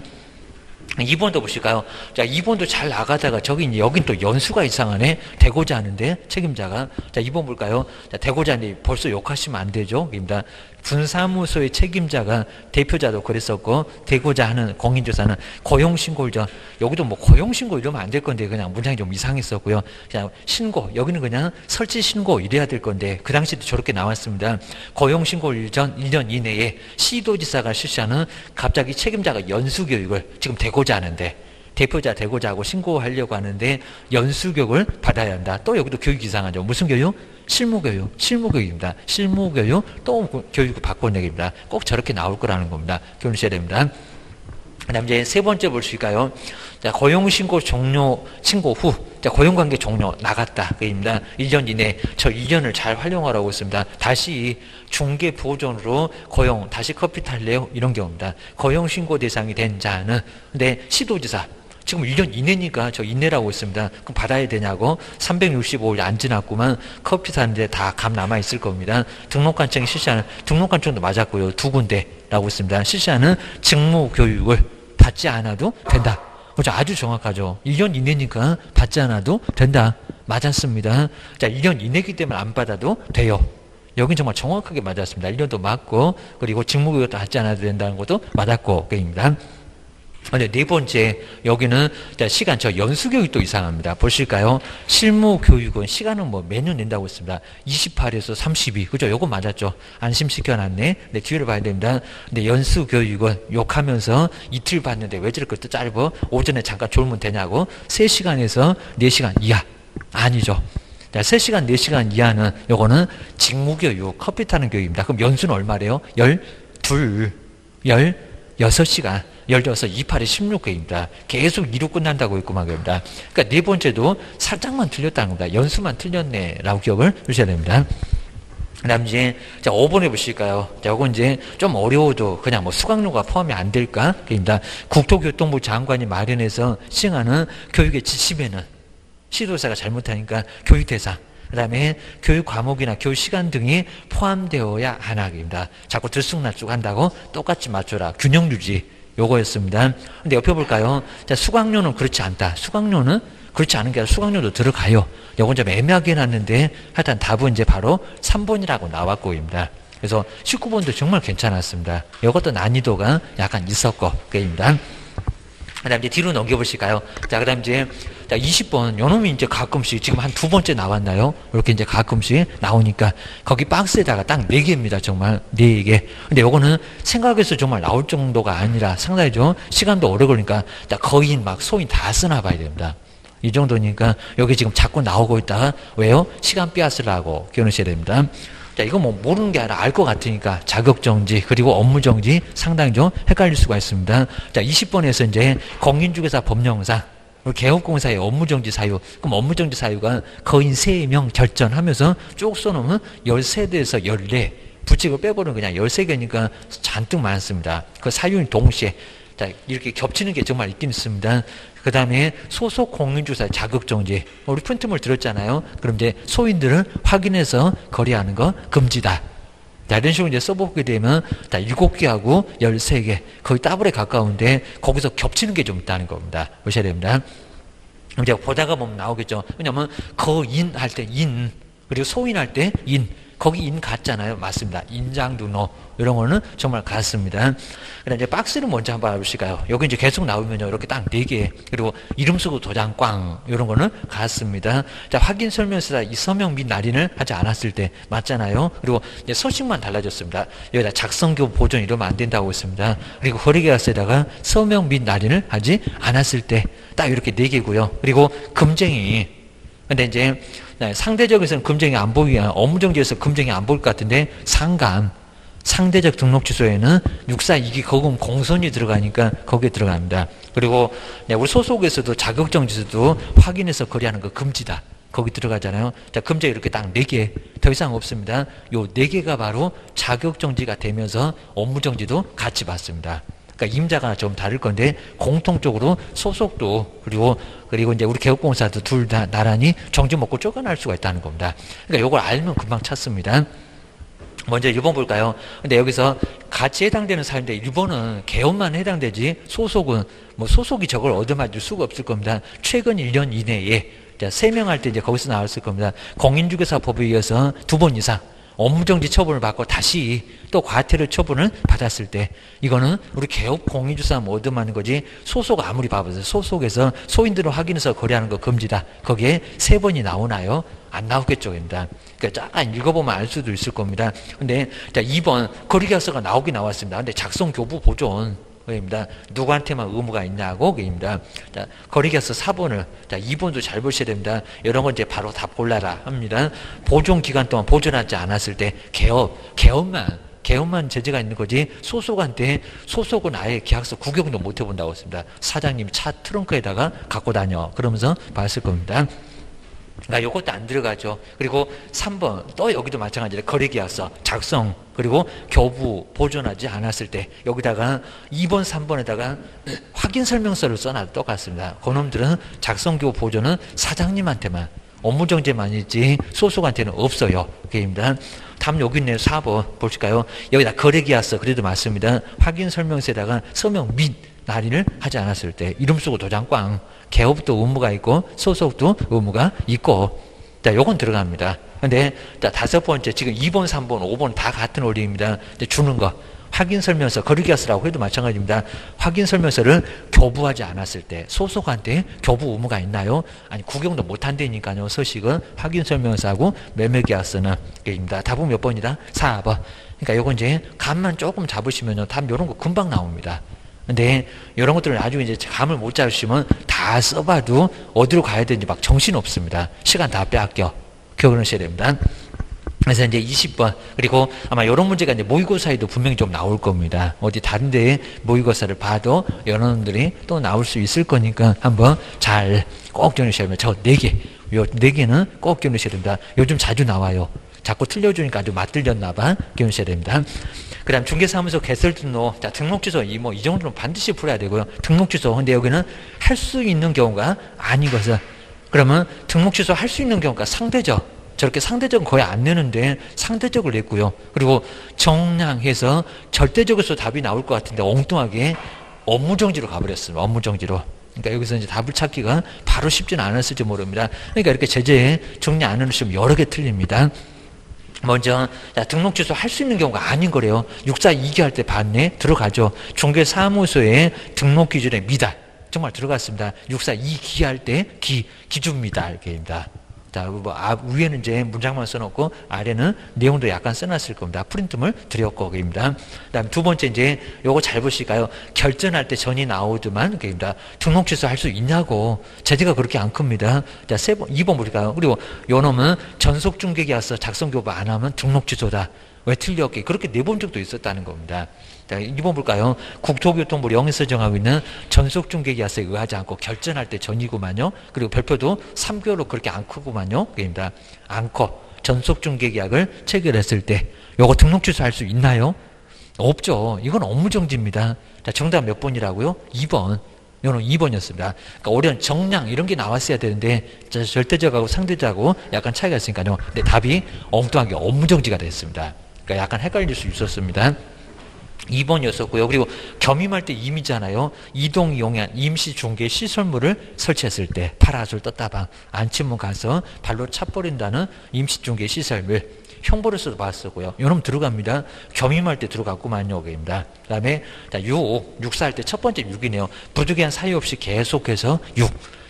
[SPEAKER 1] 2번도 보실까요? 자, 2번도 잘 나가다가 여긴 또 연수가 이상하네. 되고자 하는데 책임자가. 자, 2번 볼까요? 자, 되고자 하는데 벌써 욕하시면 안 되죠. 입니다. 분사무소의 책임자가 대표자도 그랬었고 되고자 하는 공인조사는 고용신고일죠. 여기도 뭐 고용신고 이러면 안 될 건데 그냥 문장이 좀 이상했었고요. 그냥 신고 여기는 그냥 설치신고 이래야 될 건데 그 당시도 저렇게 나왔습니다. 고용신고일 전 1년 이내에 시도지사가 실시하는 갑자기 책임자가 연수교육을 지금 되고자 하는데 대표자 되고자 하고 신고하려고 하는데 연수교육을 받아야 한다. 또 여기도 교육 이상하죠. 무슨 교육? 실무교육입니다. 실무교육 또 교육을 바꿔내기입니다. 꼭 저렇게 나올 거라는 겁니다. 기억하셔야 됩니다. 그 다음 이제 세 번째 보실까요? 자, 고용신고 종료, 신고 후, 자, 고용관계 종료, 나갔다. 그입니다. 1년 이내, 저 2년을 잘 활용하라고 했습니다. 다시 중개보존으로 고용, 다시 커피 탈래요? 이런 경우입니다. 고용신고 대상이 된 자는, 근데 시도지사, 지금 1년 이내니까 저 이내라고 했습니다. 그럼 받아야 되냐고 365일 안 지났구만 커피 사는데 다 감 남아있을 겁니다. 등록관청이 실시하는 등록관청도 맞았고요. 2군데라고 했습니다. 실시하는 직무교육을 받지 않아도 된다. 그렇죠. 아주 정확하죠. 1년 이내니까 받지 않아도 된다. 맞았습니다. 자, 1년 이내기 때문에 안 받아도 돼요. 여긴 정말 정확하게 맞았습니다. 1년도 맞고 그리고 직무교육도 받지 않아도 된다는 것도 맞았고 그입니다. 근데 네 번째 여기는 시간 저 연수교육도 이상합니다. 보실까요? 실무교육은 시간은 뭐 매년 낸다고 했습니다. 28에서 32 그죠? 요거 맞았죠? 안심시켜놨네. 네, 뒤를 봐야 됩니다. 근데 연수교육은 욕하면서 이틀 봤는데 왜 저렇게 또 짧아? 오전에 잠깐 졸면 되냐고 3시간에서 4시간 이하 아니죠. 3시간 4시간 이하는 요거는 직무교육 커피 타는 교육입니다. 그럼 연수는 얼마래요? 16시간 16, 28에 16개입니다. 계속 2로 끝난다고 했고 말입니다. 그러니까 네 번째도 살짝만 틀렸다는 겁니다. 연수만 틀렸네 라고 기억을 주셔야 됩니다. 그 다음 이제, 자, 5번에 보실까요? 자, 요건 이제 좀 어려워도 그냥 뭐 수강료가 포함이 안 될까? 그입니다. 국토교통부 장관이 마련해서 시행하는 교육의 지침에는 시도사가 잘못하니까 교육 대상, 그 다음에 교육 과목이나 교육 시간 등이 포함되어야 하나입니다. 자꾸 들쑥날쑥 한다고 똑같이 맞춰라. 균형 유지. 요거였습니다. 근데 옆에 볼까요? 자, 수강료는 그렇지 않다. 수강료는 그렇지 않은 게 아니라 수강료도 들어가요. 요건 좀 애매하게 해놨는데 하여튼 답은 이제 바로 3번이라고 나왔고입니다. 그래서 19번도 정말 괜찮았습니다. 요것도 난이도가 약간 있었고, 그입니다. 그 다음 이제 뒤로 넘겨보실까요? 자, 그 다음 이제, 자, 20번. 요 놈이 이제 가끔씩, 지금 한 2번째 나왔나요? 이렇게 이제 가끔씩 나오니까, 거기 박스에다가 딱 4개입니다. 정말. 4개. 근데 요거는 생각해서 정말 나올 정도가 아니라 상당히 좀 시간도 오래 걸리니까, 자, 거인 막 소인 다 쓰나 봐야 됩니다. 이 정도니까, 여기 지금 자꾸 나오고 있다가, 왜요? 시간 빼앗으려고 기억하셔야 됩니다. 자, 이거 뭐 모르는 게 아니라 알 것 같으니까 자격정지 그리고 업무정지 상당히 좀 헷갈릴 수가 있습니다. 자, 20번에서 이제 공인중개사 법령상 개업공사의 업무정지 사유. 그럼 업무정지 사유가 거인 3명 결전하면서 쭉 써놓으면 13대에서 14. 부칙을 빼버리면 그냥 13개니까 잔뜩 많습니다. 그 사유는 동시에. 자, 이렇게 겹치는 게 정말 있긴 있습니다. 그 다음에 소속 공인주사 자격정지. 우리 프린트물 들었잖아요. 그럼 이제 소인들을 확인해서 거래하는 거 금지다. 자, 이런 식으로 이제 써보게 되면 자, 7개하고 13개. 거의 더블에 가까운데 거기서 겹치는 게 좀 있다는 겁니다. 보셔야 됩니다. 이제 보다가 보면 나오겠죠. 왜냐면 거인 할 때 인, 그리고 소인 할 때 인. 거기 인 같잖아요. 맞습니다. 인장두노 이런 거는 정말 같습니다. 그다음 이제 박스를 먼저 한번 봐보실까요? 여기 이제 계속 나오면요. 이렇게 딱 4개. 그리고 이름 쓰고 도장 꽝 이런 거는 같습니다. 자, 확인 설명서다 이 서명 및 날인을 하지 않았을 때 맞잖아요. 그리고 이제 서식만 달라졌습니다. 여기다 작성교 보존 이러면 안 된다고 했습니다. 그리고 거래계약서에다가 서명 및 날인을 하지 않았을 때 딱 이렇게 4개고요. 그리고 금쟁이. 근데 이제 상대적에서는 금쟁이 안 보이게 업무정지에서 금쟁이 안 보일 것 같은데 상대적 등록 취소에는 642기 거금 공선이 들어가니까 거기에 들어갑니다. 그리고 우리 소속에서도 자격정지에서도 확인해서 거래하는 거 금지다. 거기 들어가잖아요. 자, 금지 이렇게 딱 4개 더 이상 없습니다. 요 4개가 바로 자격정지가 되면서 업무정지도 같이 받습니다. 그러니까 임자가 좀 다를 건데 공통적으로 소속도 그리고 이제 우리 개업공사도 둘 다 나란히 정지 먹고 쫓겨날 수가 있다는 겁니다. 그러니까 이걸 알면 금방 찾습니다. 먼저 1번 볼까요? 근데 여기서 같이 해당되는 사유인데 1번은 개업만 해당되지 소속은 뭐 소속이 저걸 얻어맞을 수가 없을 겁니다. 최근 1년 이내에 3명 할 때 이제 거기서 나왔을 겁니다. 공인중개사법에 의해서 2번 이상 업무정지 처분을 받고 다시 또 과태료 처분을 받았을 때 이거는 우리 개업 공인중개사 얻어맞는 거지 소속 아무리 봐보세요. 소속에서 소인들을 확인해서 거래하는 거 금지다. 거기에 3번이 나오나요? 안 나오겠죠. 입니다. 그러니까 잠깐 읽어보면 알 수도 있을 겁니다. 근데 자 2번 거래계약서가 나오긴 나왔습니다. 근데 작성교부 보존 입니다. 누구한테만 의무가 있냐고 입니다. 자, 거래계약서 4번을 자 2번도 잘 보셔야 됩니다. 이런 건 이제 바로 다 골라라 합니다. 보존 기간 동안 보존하지 않았을 때 개업만 제재가 있는 거지 소속한테 소속은 아예 계약서 구경도 못 해본다고 했습니다. 사장님 차 트렁크에다가 갖고 다녀 그러면서 봤을 겁니다. 그러니까 이것도 안 들어가죠. 그리고 3번 또 여기도 마찬가지로 거래계약서 작성 그리고 교부 보존하지 않았을 때 여기다가 2번 3번에다가 확인설명서를 써놔도 똑같습니다. 그놈들은 작성교부 보존은 사장님한테만 업무정지만이지 소속한테는 없어요. 그입니다. 다음 여기 있네요. 4번 보실까요? 여기다 거래계약서 그래도 맞습니다. 확인설명서에다가 서명 및 날인을 하지 않았을 때 이름 쓰고 도장 꽝 개업도 의무가 있고 소속도 의무가 있고 자 요건 들어갑니다. 근데 자 5번째 지금 2번 3번 5번 다 같은 원리입니다. 주는 거 확인설명서 거래계약서라고 해도 마찬가지입니다. 확인설명서를 교부하지 않았을 때 소속한테 교부 의무가 있나요? 아니 구경도 못한다니까요. 서식은 확인설명서하고 매매계약서는 입니다. 답은 몇 번이다? 4번. 그러니까 요건 이제 감만 조금 잡으시면요 답 요런 거 금방 나옵니다. 근데 이런 것들을 나중에 이제 감을 못 잡으시면 다 써봐도 어디로 가야 되는지 막 정신 없습니다. 시간 다 빼앗겨. 기억하셔야 됩니다. 그래서 이제 20번 그리고 아마 이런 문제가 이제 모의고사에도 분명히 좀 나올 겁니다. 어디 다른 데에 모의고사를 봐도 이런 놈들이 또 나올 수 있을 거니까 한번 잘 꼭 정리하셔야 됩니다. 저 4개 요 4개는 꼭 정리하셔야 됩니다. 요즘 자주 나와요. 자꾸 틀려주니까 아주 맞들렸나봐. 기억하셔야 됩니다. 그 다음 중개사무소 개설 등록, 자, 등록 취소, 이 정도는 반드시 풀어야 되고요. 등록 취소. 근데 여기는 할 수 있는 경우가 아니거든. 그러면 등록 취소 할 수 있는 경우가 상대적. 저렇게 상대적은 거의 안 내는데 상대적을 냈고요. 그리고 정량해서 절대적으로서 답이 나올 것 같은데 엉뚱하게 업무정지로 가버렸습니다. 업무정지로. 그러니까 여기서 이제 답을 찾기가 바로 쉽지는 않았을지 모릅니다. 그러니까 이렇게 제재에 정리 안 해놓으시면 여러 개 틀립니다. 먼저 등록 취소 할 수 있는 경우가 아닌 거래요. 642기 할 때 봤네? 들어가죠. 중개사무소의 등록 기준에 미달 정말 들어갔습니다. 642기 할 때 기준 미달입니다. 자, 위에는 이제 문장만 써놓고 아래는 내용도 약간 써놨을 겁니다. 프린트물 드렸고 그입니다. 그다음 두 번째 이제 요거 잘 보실까요? 결전할 때 전이 나오더만 그입니다. 등록 취소할 수 있냐고 제재가 그렇게 안 큽니다. 자, 2번 볼까요? 그리고 요 놈은 전속 중개계약서 작성 교부 안 하면 등록 취소다. 왜 틀렸게 그렇게 내본 적도 있었다는 겁니다. 자, 2번 볼까요? 국토교통부 령에서 정하고 있는 전속중개계약서에 의하지 않고 결전할 때 전이구만요. 그리고 별표도 3개월로 그렇게 안 크구만요. 그입니다. 않고 전속중개계약을 체결했을 때 요거 등록 취소할 수 있나요? 없죠. 이건 업무정지입니다. 자, 정답 몇 번이라고요? 2번. 이거는 2번이었습니다. 그러니까 올해는 정량 이런 게 나왔어야 되는데 절대적하고 상대적하고 약간 차이가 있으니까요. 근데 답이 엉뚱하게 업무정지가 됐습니다. 그러니까 약간 헷갈릴 수 있었습니다. 2번이었었고요. 그리고 겸임할 때 임이잖아요. 이동 용약 임시 중개 시설물을 설치했을 때 파라솔 떴다방 안치문 가서 발로 차버린다는 임시 중개 시설물 형벌에서도 봤었고요. 요놈 들어갑니다. 겸임할 때 들어갔구만요. 입니다. 그 다음에 6사 할 때 첫 번째 6이네요. 부득이한 사유 없이 계속해서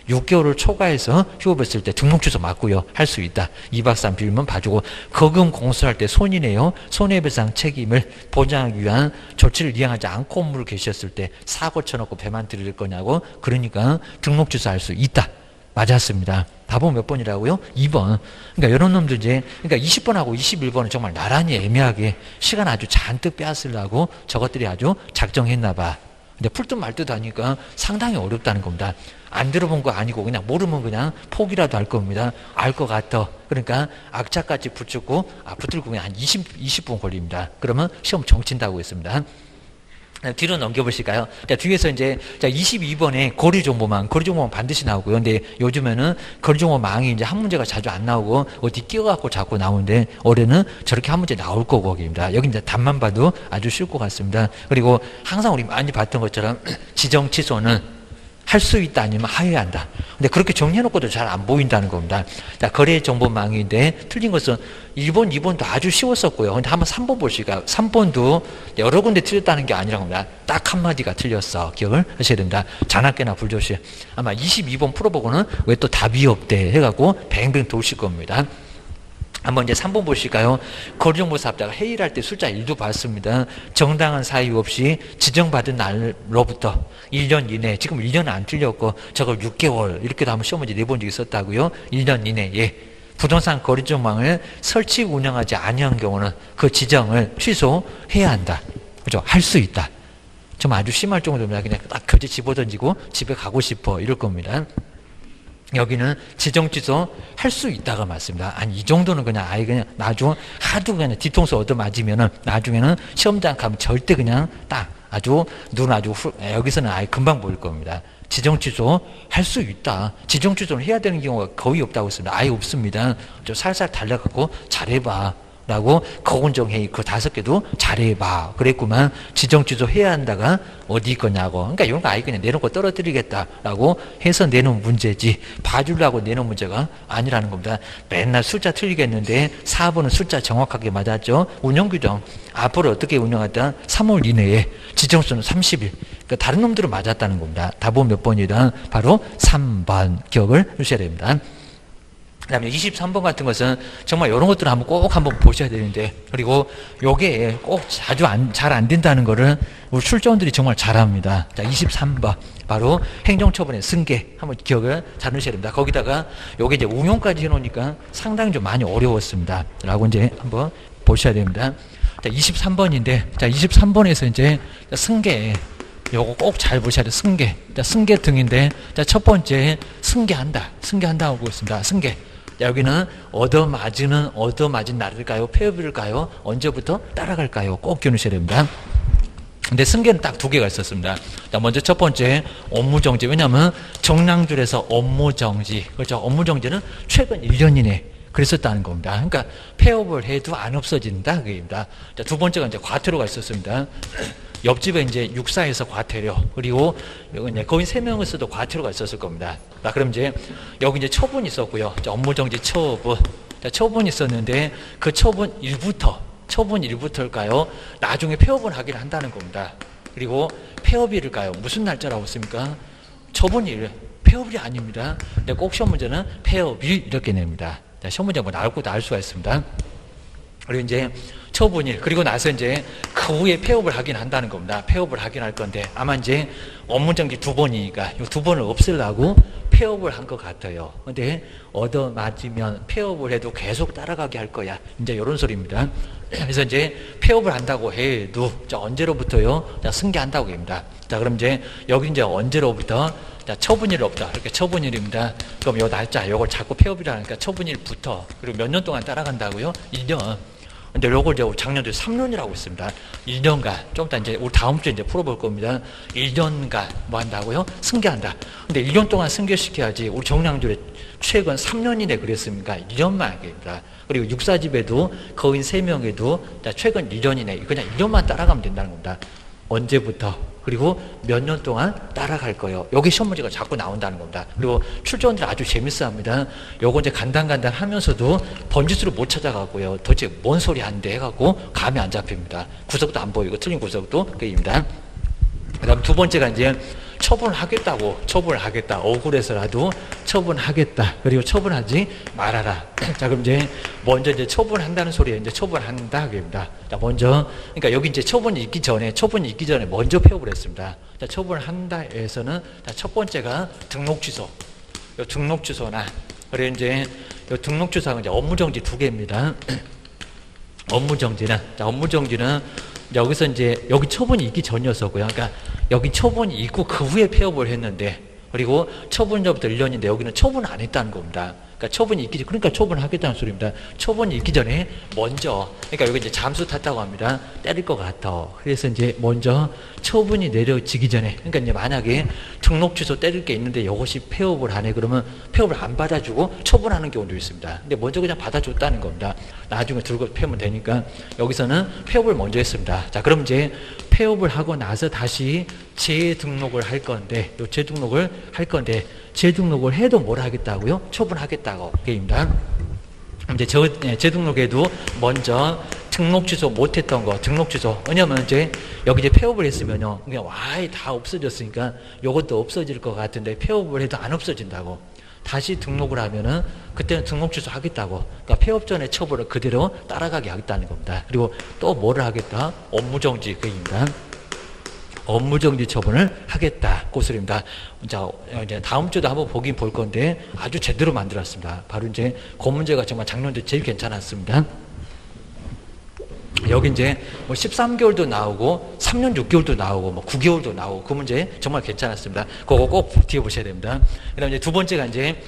[SPEAKER 1] 6개월을 초과해서 휴업했을 때 등록취소 맞고요. 할 수 있다. 2박 3일 빌면 봐주고 거금 공수할 때 손이네요. 손해배상 책임을 보장하기 위한 조치를 이행하지 않고 업무를 계셨을 때 사고 쳐놓고 배만 들일 거냐고 그러니까 등록취소 할 수 있다. 맞았습니다. 답은 몇 번이라고요? 2번. 그러니까 이런 놈들 이제 그러니까 20번하고 21번은 정말 나란히 애매하게 시간 아주 잔뜩 빼앗으려고 저것들이 아주 작정했나 봐. 근데 풀듯 말듯 하니까 상당히 어렵다는 겁니다. 안 들어본 거 아니고 그냥 모르면 그냥 포기라도 할 겁니다. 알 것 같아. 그러니까 악착같이 붙고 붙들고 그냥 한 20분 걸립니다. 그러면 시험 정친다고 했습니다. 뒤로 넘겨보실까요? 자, 뒤에서 이제, 22번에 거리정보망 반드시 나오고요. 근데 요즘에는 거리정보망이 이제 한 문제가 자주 안 나오고, 어디 끼워갖고 자꾸 나오는데, 올해는 저렇게 한 문제 나올 거고, 거기입니다. 여기 이제 답만 봐도 아주 쉬울 것 같습니다. 그리고 항상 우리 많이 봤던 것처럼, 지정 취소는 할 수 있다 아니면 하여야 한다. 근데 그렇게 정리해놓고도 잘 안 보인다는 겁니다. 자, 거래정보망인데 틀린 것은 1번, 2번도 아주 쉬웠었고요. 근데 한번 3번 보실까요? 3번도 여러 군데 틀렸다는 게 아니라고 합니다. 딱 한마디가 틀렸어. 기억을 하셔야 됩니다. 자나깨나 불조시. 아마 22번 풀어보고는 왜 또 답이 없대 해갖고 뱅뱅 도실 겁니다. 한번 이제 3번 보실까요? 거리정보 사업자가 회의를 할 때 숫자 1도 봤습니다. 정당한 사유 없이 지정받은 날로부터 1년 이내, 지금 1년은 안 틀렸고 저걸 6개월 이렇게도 한번 시험 문제 내본 적이 있었다고요. 1년 이내에 부동산 거리정보망을 설치 운영하지 아니한 경우는 그 지정을 취소해야 한다. 그죠? 할 수 있다. 좀 아주 심할 정도입니다. 그냥 딱 결제 집어던지고 집에 가고 싶어 이럴 겁니다. 여기는 지정 취소 할 수 있다가 맞습니다. 아니, 이 정도는 그냥 아예 그냥 나중 하도 그냥 뒤통수 얻어맞으면은 나중에는 시험장 가면 절대 그냥 딱 아주 눈 아주 여기서는 아예 금방 보일 겁니다. 지정 취소 할 수 있다. 지정 취소를 해야 되는 경우가 거의 없다고 했습니다. 아예 없습니다. 좀 살살 달려갖고 잘해봐. 라고 거운정회의 그 5개도 잘해봐 그랬구만. 지정 취소 해야 한다가 어디 거냐고. 그러니까 이런 거 아예 그냥 내놓고 떨어뜨리겠다라고 해서 내놓은 문제지 봐주려고 내놓은 문제가 아니라는 겁니다. 맨날 숫자 틀리겠는데 4번은 숫자 정확하게 맞았죠. 운영규정 앞으로 어떻게 운영하다 3월 이내에 지정수는 30일. 그러니까 다른 놈들은 맞았다는 겁니다. 답은 몇 번이다? 바로 3번 기억을 하셔야 됩니다. 그 다음에 23번 같은 것은 정말 이런 것들을 꼭 한번 보셔야 되는데, 그리고 요게 꼭 자주 잘 안 된다는 거를 우리 출전들이 정말 잘합니다. 자, 23번. 바로 행정처분의 승계. 한번 기억을 잘 하셔야 됩니다. 거기다가 요게 이제 응용까지 해놓으니까 상당히 좀 많이 어려웠습니다. 라고 이제 한번 보셔야 됩니다. 자, 23번인데, 자, 23번에서 이제 승계. 요거 꼭 잘 보셔야 돼요. 승계. 자, 승계 등인데, 자, 첫 번째, 승계한다. 승계한다고 하고 있습니다. 승계. 자, 여기는 얻어맞은 날일까요? 폐업일까요? 언제부터 따라갈까요? 꼭 기억하셔야 됩니다. 근데 승계는 딱 2개가 있었습니다. 자, 먼저 첫 번째, 업무정지. 왜냐하면 정량줄에서 업무정지. 그렇죠? 업무정지는 최근 1년 이내. 그랬었다는 겁니다. 그러니까 폐업을 해도 안 없어진다. 그입니다. 자, 두 번째가 이제 과태료가 있었습니다. 옆집에 이제 육사에서 과태료, 그리고 거의 3명에서도 과태료가 있었을 겁니다. 자, 그럼 이제 여기 이제 처분이 있었고요. 자, 업무정지 처분. 자, 처분이 있었는데 그 처분 1부터일까요? 나중에 폐업을 하기를 한다는 겁니다. 그리고 폐업일일까요? 무슨 날짜라고 했습니까? 처분일, 폐업일이 아닙니다. 근데 꼭 시험 문제는 폐업일 이렇게 냅니다. 자, 시험 문제 뭐 나올 것도 알 수가 있습니다. 그리고 이제 처분일, 그리고 나서 이제 그 후에 폐업을 하긴 한다는 겁니다. 폐업을 하긴 할 건데 아마 이제 업무정지 2번이니까 이 2번을 없애려고 폐업을 한 것 같아요. 근데 얻어맞으면 폐업을 해도 계속 따라가게 할 거야. 이제 이런 소리입니다. 그래서 이제 폐업을 한다고 해도 자, 언제로부터요? 자, 승계한다고 합니다. 자, 그럼 이제 여기 이제 언제로부터? 자, 처분일 없다. 이렇게 처분일입니다. 그럼 요 날짜, 요걸 자꾸 폐업이라니까 처분일부터. 그리고 몇 년 동안 따라간다고요? 1년. 근데 요걸 이제 작년도에 3년이라고 했습니다. 1년간. 좀 이따 이제 우리 다음 주에 이제 풀어볼 겁니다. 1년간 뭐 한다고요? 승계한다. 근데 1년 동안 승계시켜야지. 우리 정량줄에 최근 3년 이내 그랬습니까? 1년만 하겠습니다. 그리고 육사집에도 거인 3명에도 최근 1년 이내 그냥 1년만 따라가면 된다는 겁니다. 언제부터? 그리고 몇 년 동안 따라갈 거예요. 여기 시험 문제가 자꾸 나온다는 겁니다. 그리고 출제원들 아주 재밌어 합니다. 요거 이제 간단간단 하면서도 번지수를 못 찾아가고요. 도대체 뭔 소리 하는데 해갖고 감이 안 잡힙니다. 구석도 안 보이고 틀린 구석도 그입니다. 그 다음 두 번째가 이제 처분하겠다고, 처분하겠다. 억울해서라도 처분하겠다. 그리고 처분하지 말아라. 자, 그럼 이제 먼저 이제 처분한다는 소리에 이제 처분한다. 그입니다. 자, 먼저, 그러니까 여기 이제 처분이 있기 전에 먼저 폐업을 했습니다. 자, 처분한다에서는 자, 첫 번째가 등록 취소. 요 등록 취소나, 그리고 이제 요 등록 취소하고 이제 업무 정지 두 개입니다. 업무 정지는, 자, 업무 정지는 여기서 이제 여기 처분이 있기 전이었었고요. 그러니까 여기 처분이 있고 그 후에 폐업을 했는데, 그리고 처분전부터 1년인데 여기는 처분 안 했다는 겁니다. 그러니까 처분이 있기 전, 그러니까 처분하겠다는 소리입니다. 처분이 있기 전에 먼저, 그러니까 여기 이제 잠수 탔다고 합니다. 때릴 것 같아. 그래서 이제 먼저 처분이 내려지기 전에, 그러니까 이제 만약에 등록 취소 때릴 게 있는데 이것이 폐업을 안 해, 그러면 폐업을 안 받아주고 처분하는 경우도 있습니다. 근데 먼저 그냥 받아줬다는 겁니다. 나중에 들고 폐업은 되니까 여기서는 폐업을 먼저 했습니다. 자, 그럼 이제 폐업을 하고 나서 다시 재등록을 할 건데, 요 재등록을 할 건데, 재등록을 해도 뭘 하겠다고요? 처분하겠다고 게임입니다. 이제 재등록에도 먼저 등록 취소 못했던 거, 등록 취소. 왜냐면 이제 여기 이제 폐업을 했으면요, 그냥 와이 다 없어졌으니까 요것도 없어질 것 같은데 폐업을 해도 안 없어진다고. 다시 등록을 하면은 그때는 등록 취소 하겠다고. 그러니까 폐업 전에 처벌을 그대로 따라가게 하겠다는 겁니다. 그리고 또 뭐를 하겠다? 업무정지 그입니다. 업무정지 처분을 하겠다. 그 소리입니다. 자, 이제 다음 주도 한번 보긴 볼 건데 아주 제대로 만들었습니다. 바로 이제 그 문제가 정말 작년도 제일 괜찮았습니다. 여기 이제 뭐 13개월도 나오고 3년 6개월도 나오고 뭐 9개월도 나오고 그 문제 정말 괜찮았습니다. 그거 꼭 뒤에 보셔야 됩니다. 그다음 이제 두 번째가 이제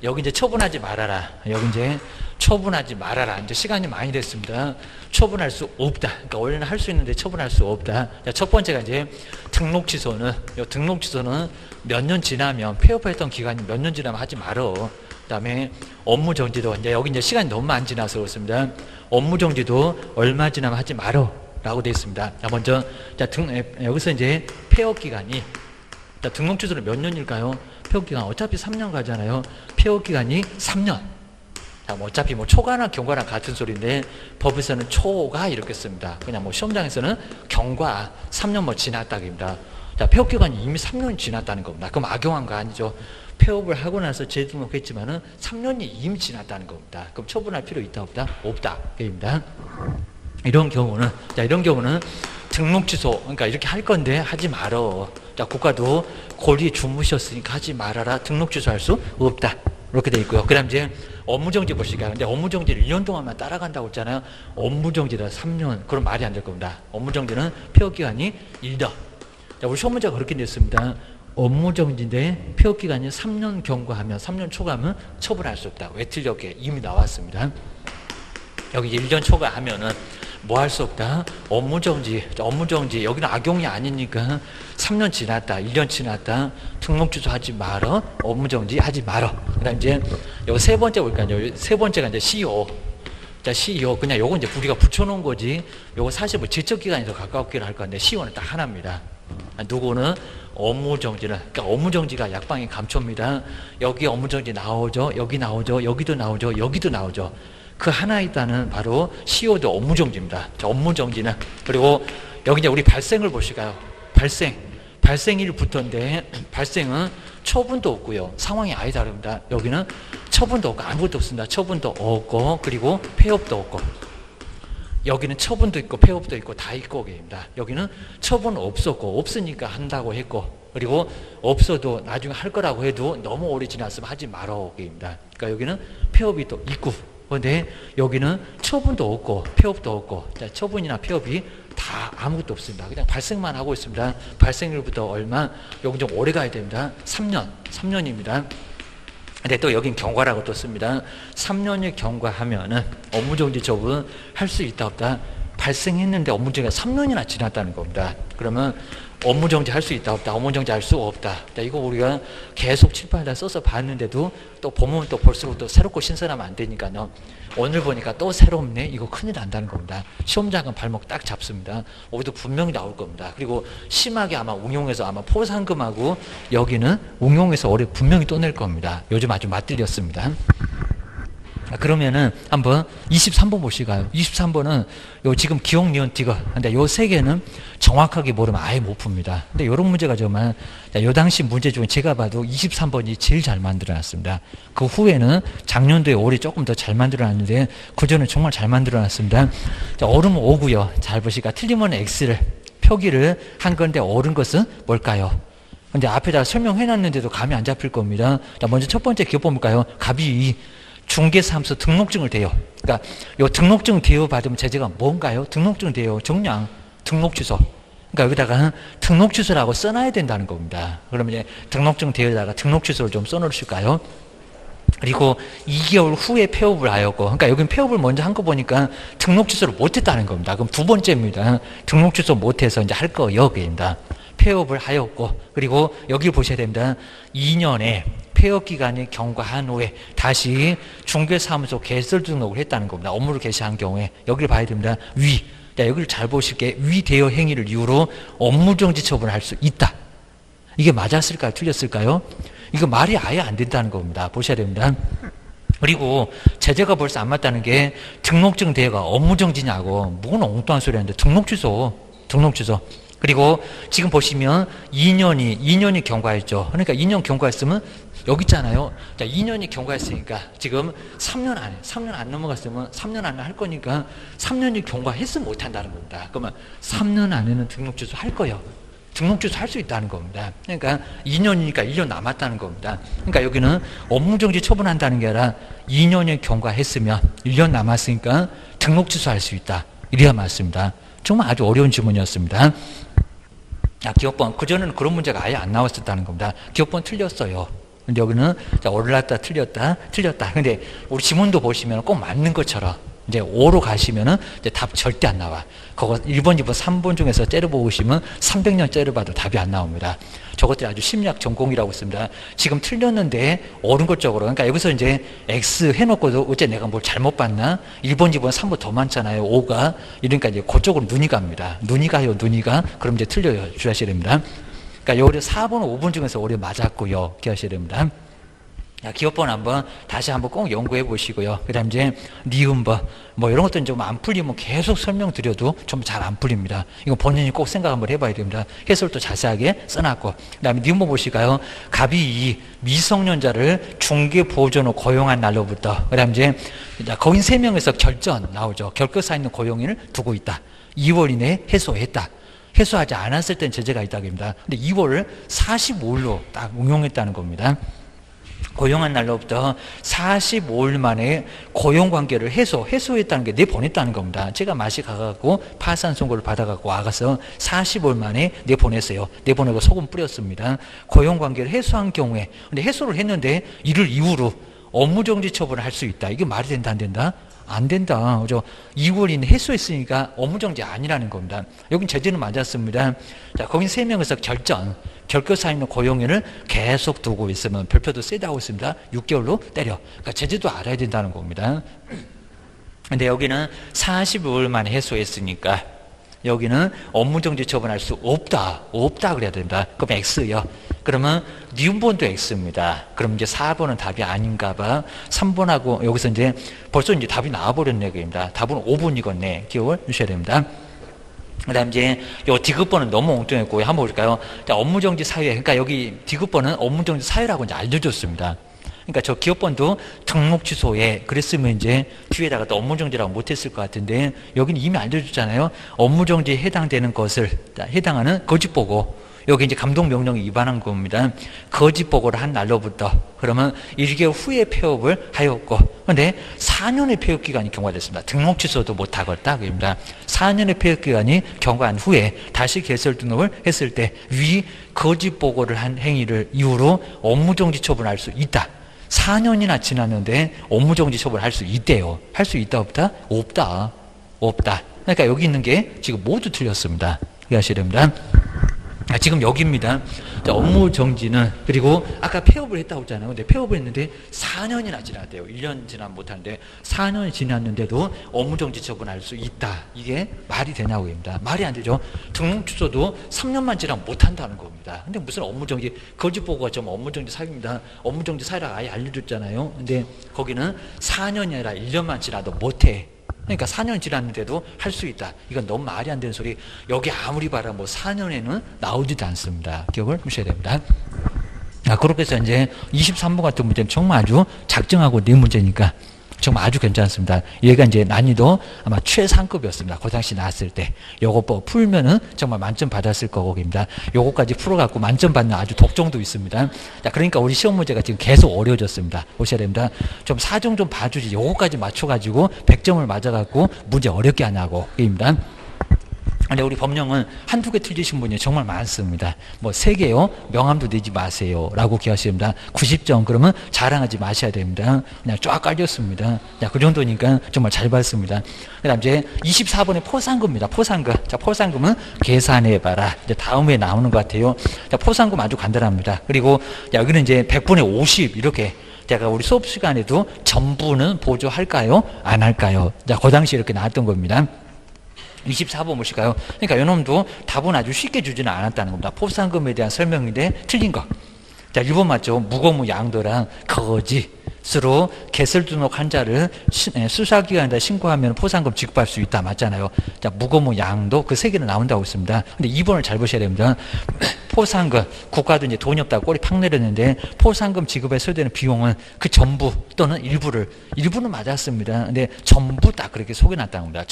[SPEAKER 1] 여기 이제 처분하지 말아라. 여기 이제 처분하지 말아라. 이제 시간이 많이 됐습니다. 처분할 수 없다. 그러니까 원래는 할 수 있는데 처분할 수 없다. 자, 첫 번째가 이제 등록 취소는, 요 등록 취소는 몇 년 지나면, 폐업했던 기간이 몇 년 지나면 하지 말어. 그 다음에 업무 정지도, 이제 여기 이제 시간이 너무 안 지나서 그렇습니다. 업무 정지도 얼마 지나면 하지 말어. 라고 되어 있습니다. 자, 먼저, 자, 여기서 이제 폐업 기간이, 자, 등록 취소는 몇 년일까요? 폐업 기간, 어차피 3년 가잖아요. 폐업 기간이 3년. 자, 뭐 어차피 뭐 초과나 경과랑 같은 소리인데 법에서는 초가 이렇게 씁니다. 그냥 뭐 시험장에서는 경과 3년 뭐 지났다입니다. 자, 폐업 기간이 이미 3년이 지났다는 겁니다. 그럼 악용한 거 아니죠. 폐업을 하고 나서 재등록했지만은 3년이 이미 지났다는 겁니다. 그럼 처분할 필요 있다 없다? 없다. 입니다. 이런 경우는, 자, 이런 경우는 등록 취소, 그러니까 이렇게 할 건데 하지 말어. 자, 국가도 고리 주무셨으니까 하지 말아라. 등록 취소할 수 없다. 이렇게 돼 있고요. 그 다음 이제 업무정지 보시니까, 근데 업무정지를 1년 동안만 따라간다고 했잖아요. 업무정지다 3년. 그럼 말이 안 될 겁니다. 업무정지는 폐업기간이 1년. 자, 우리 시험 문제가 그렇게 됐습니다. 업무정지인데 폐업기간이 3년 경과하면, 3년 초과하면 처분할 수 없다. 왜 틀렸게? 이미 나왔습니다. 여기 1년 초과하면은 뭐 할 수 없다? 업무정지, 여기는 악용이 아니니까 3년 지났다, 1년 지났다, 등록 취소하지 말어, 업무정지 하지 말어. 그 다음 이제 요 세 번째 볼까요? 세 번째가 이제 CO. 자, CO. 그냥 요거 이제 우리가 붙여놓은 거지, 요거 사실 뭐 제척기간이 더 가깝기는 할 건데, CO는 딱 하나입니다. 누구는 업무정지는, 그러니까 업무정지가 약방의 감초입니다. 여기 업무정지 나오죠, 여기 나오죠, 여기도 나오죠, 여기도 나오죠. 그 하나 있다는 바로 CO도 업무정지입니다. 자, 업무정지는, 그리고 여기 이제 우리 발생을 보실까요? 발생일부터인데, 발생은 처분도 없고요. 상황이 아예 다릅니다. 여기는 처분도 없고 아무것도 없습니다. 처분도 없고, 그리고 폐업도 없고. 여기는 처분도 있고 폐업도 있고 다 있고 입니다. 여기는 처분 없었고, 없으니까 한다고 했고, 그리고 없어도 나중에 할 거라고 해도 너무 오래 지났으면 하지 말어 입니다. 그러니까 여기는 폐업이 또 있고, 그런데 여기는 처분도 없고 폐업도 없고, 자, 처분이나 폐업이 다 아무것도 없습니다. 그냥 발생만 하고 있습니다. 발생일부터 얼마? 여기 좀 오래 가야 됩니다. 3년입니다. 근데 또 여긴 경과라고 또 씁니다. 3년이 경과하면은 업무정지 처분 할 수 있다 없다? 발생했는데 업무정지가 3년이나 지났다는 겁니다. 그러면 업무 정지할 수 있다 없다, 업무 정지할 수 없다. 자, 이거 우리가 계속 칠판에다 써서 봤는데도 또 보면 또 볼수록 또 새롭고 신선하면 안 되니까요. 오늘 보니까 또 새롭네. 이거 큰일 난다는 겁니다. 시험장은 발목 딱 잡습니다. 오늘도 분명히 나올 겁니다. 그리고 심하게 아마 응용해서 아마 포상금하고 여기는 응용해서 올해 분명히 또 낼 겁니다. 요즘 아주 맞들렸습니다. 그러면은 한번 23번 보시가요. 23번은 요 지금 기억, 니은, 디귿. 근데 요 세 개는 정확하게 모르면 아예 못 풉니다. 근데 요런 문제가 정말 요 당시 문제 중에 제가 봐도 23번이 제일 잘 만들어 놨습니다. 그 후에는 작년도에 올해 조금 더 잘 만들어 놨는데 그전에 정말 잘 만들어 놨습니다. 자, 옳으면 5고요. 잘 보시니까 틀리면 X를 표기를 한 건데 옳은 것은 뭘까요? 근데 앞에다 설명해 놨는데도 감이 안 잡힐 겁니다. 자, 먼저 첫 번째 기억 볼까요? 갑이 2. 중개사무소 등록증을 대요. 그러니까 요 등록증 대여 받으면 제재가 뭔가요? 등록증 대여 정량 등록 취소. 그러니까 여기다가 등록 취소라고 써놔야 된다는 겁니다. 그러면 이제 등록증 대여에다가 등록 취소를 좀 써놓으실까요? 그리고 2개월 후에 폐업을 하였고, 그러니까 여기는 폐업을 먼저 한 거 보니까 등록 취소를 못했다는 겁니다. 그럼 두 번째입니다. 등록 취소 못해서 이제 할 거여입니다. 폐업을 하였고, 그리고 여기 보셔야 됩니다. 2년에 폐업 기간이 경과한 후에 다시 중개사무소 개설 등록을 했다는 겁니다. 업무를 개시한 경우에 여기를 봐야 됩니다. 위. 자, 여기를 잘 보실게. 위 대여 행위를 이유로 업무정지 처분을 할 수 있다. 이게 맞았을까요? 틀렸을까요? 이거 말이 아예 안 된다는 겁니다. 보셔야 됩니다. 그리고 제재가 벌써 안 맞다는 게 등록증 대여가 업무정지냐고 뭔 엉뚱한 소리 하는데 등록 취소. 그리고 지금 보시면 2년이 경과했죠. 그러니까 2년 경과했으면 여기 있잖아요. 자, 2년이 경과했으니까 지금 3년 안 넘어갔으면 3년 안에 할 거니까 3년이 경과했으면 못 한다는 겁니다. 그러면 3년 안에는 등록 취소 할 거예요. 등록 취소 할 수 있다는 겁니다. 그러니까 2년이니까 1년 남았다는 겁니다. 그러니까 여기는 업무정지 처분한다는 게 아니라 2년이 경과했으면 1년 남았으니까 등록 취소할 수 있다. 이래야 맞습니다. 정말 아주 어려운 질문이었습니다. 기업번, 그전에는 그런 문제가 아예 안 나왔었다는 겁니다. 기업번 틀렸어요. 근데 여기는 올랐다, 틀렸다. 근데 우리 지문도 보시면 꼭 맞는 것처럼 이제 5로 가시면은 이제 답 절대 안 나와. 그거 1번, 2번, 3번 중에서 째려보시면 300년 째려봐도 답이 안 나옵니다. 저것들이 아주 심리학 전공이라고 있습니다. 지금 틀렸는데 옳은 것 쪽으로. 그러니까 여기서 이제 X 해놓고도 어째 내가 뭘 잘못 봤나? 1번, 2번, 3번 더 많잖아요. 5가. 이러니까 이제 그쪽으로 눈이 갑니다. 눈이 가요. 그럼 이제 틀려요. 주의하셔야 됩니다. 그러니까 요리 4번, 5번 중에서 오래 맞았고요. 기억하셔야 됩니다. 기업번 한번 다시 한번 꼭 연구해 보시고요. 그 다음 이제 니은번 뭐 이런 것들은 좀 안 풀리면 계속 설명드려도 좀 잘 안 풀립니다. 이거 본인이 꼭 생각 한번 해봐야 됩니다. 해설도 자세하게 써놨고, 그 다음에 니은번 보실까요? 갑이 2 미성년자를 중개보조로 고용한 날로부터, 그 다음 이제 거긴 3명에서 결전 나오죠. 결격사 있는 고용인을 두고 있다. 2월 이내에 해소했다. 해소하지 않았을 땐 제재가 있다고 합니다. 근데 2월을 45일로 딱 응용했다는 겁니다. 고용한 날로부터 45일 만에 고용관계를 해소했다는 게 내보냈다는 겁니다. 제가 맛이 가갖고 파산 선고를 받아갖고 와가서 45일 만에 내보냈어요. 내보내고 소금 뿌렸습니다. 고용관계를 해소한 경우에, 근데 해소를 했는데 이를 이유로 업무정지 처분을 할 수 있다. 이게 말이 된다, 안 된다? 안 된다. 그죠? 2월 이내 해소했으니까 업무정지 아니라는 겁니다. 여긴 제재는 맞았습니다. 자, 거긴 3명에서 결격사 있는 고용인을 계속 두고 있으면 별표도 세다고 있습니다. 6개월로 때려. 그러니까 제재도 알아야 된다는 겁니다. 근데 여기는 45일 만에 해소했으니까 여기는 업무정지 처분할 수 없다 그래야 됩니다. 그럼 X요. 그러면 니은번도 X입니다. 그럼 이제 4번은 답이 아닌가 봐. 3번하고 여기서 이제 벌써 이제 답이 나와버렸네. 그입니다. 답은 5번이겠네. 기억을 주셔야 됩니다. 그 다음 이제 요 디귿번은 너무 엉뚱했고 한번 볼까요? 자, 업무정지 사유. 그러니까 여기 디귿번은 업무정지 사유라고 이제 알려줬습니다. 그러니까 저 기업번도 등록 취소에 그랬으면 이제 뒤에다가 또 업무정지라고 못했을 것 같은데 여기는 이미 알려줬잖아요. 업무정지에 해당되는 것을 해당하는 거짓보고, 여기 이제 감독명령에 위반한 겁니다. 거짓보고를 한 날로부터 그러면 1개월 후에 폐업을 하였고, 그런데 4년의 폐업기간이 경과됐습니다. 등록 취소도 못하겠다 그입니다. 4년의 폐업기간이 경과한 후에 다시 개설 등록을 했을 때 위 거짓보고를 한 행위를 이유로 업무정지 처분할 수 있다. 4년이나 지났는데 업무정지 처분할 수 있대요. 할 수 있다 없다? 없다. 그러니까 여기 있는 게 지금 모두 틀렸습니다. 이해하셔야 됩니다. 지금 여기입니다. 자, 업무 정지는, 그리고 아까 폐업을 했다고 했잖아요. 근데 폐업을 했는데 4년이나 지났대요. 1년 지나면 못하는데 4년이 지났는데도 업무 정지 처분할 수 있다. 이게 말이 되냐고 합니다. 말이 안 되죠. 등록 취소도 3년만 지나면 못한다는 겁니다. 근데 무슨 업무 정지, 거짓 보고가 좀 업무 정지 사유입니다. 업무 정지 사유라고 아예 알려줬잖아요. 근데 거기는 4년이 아니라 1년만 지나도 못해. 그러니까 4년 지났는데도 할 수 있다. 이건 너무 말이 안 되는 소리. 여기 아무리 봐라 뭐 4년에는 나오지도 않습니다. 기억을 하셔야 됩니다. 그렇게 해서 이제 23번 같은 문제는 정말 아주 작정하고 네 문제니까 정말 아주 괜찮습니다. 얘가 이제 난이도 아마 최상급이었습니다. 그 당시 나왔을 때. 요거 뭐 풀면은 정말 만점 받았을 거고입니다. 요거까지 풀어갖고 만점 받는 아주 독점도 있습니다. 자, 그러니까 우리 시험 문제가 지금 계속 어려워졌습니다. 보셔야 됩니다. 좀 사정 좀 봐주지. 요거까지 맞춰가지고 100점을 맞아갖고 문제 어렵게 하냐고. 입니다. 근데 우리 법령은 한두 개 틀리신 분이 정말 많습니다. 뭐 3개요? 명함도 내지 마세요. 라고 기하셔야 됩니다. 90점 그러면 자랑하지 마셔야 됩니다. 그냥 쫙 깔렸습니다. 자, 그 정도니까 정말 잘 봤습니다. 그 다음 이제 24번에 포상금입니다. 포상금. 자, 포상금은 계산해봐라. 이제 다음에 나오는 것 같아요. 자, 포상금 아주 간단합니다. 그리고 여기는 이제 100분의 50 이렇게 제가 우리 수업 시간에도 전부는 보조할까요? 안 할까요? 자, 그 당시 이렇게 나왔던 겁니다. 24번 보실까요? 그러니까 요놈도 답은 아주 쉽게 주지는 않았다는 겁니다. 포상금에 대한 설명인데 틀린 거. 자, 1번 맞죠? 무거무 양도랑 거짓으로 개설 등록 환자를 수사기관에다 신고하면 포상금 지급할 수 있다. 맞잖아요. 자, 무거무 양도 그 3개는 나온다고 있습니다. 근데 2번을 잘 보셔야 됩니다. 포상금, 국가도 이제 돈이 없다고 꼬리 팍 내렸는데 포상금 지급에 소요되는 비용은 그 전부 또는 일부는 맞았습니다. 근데 전부 딱 그렇게 속여놨다는 겁니다.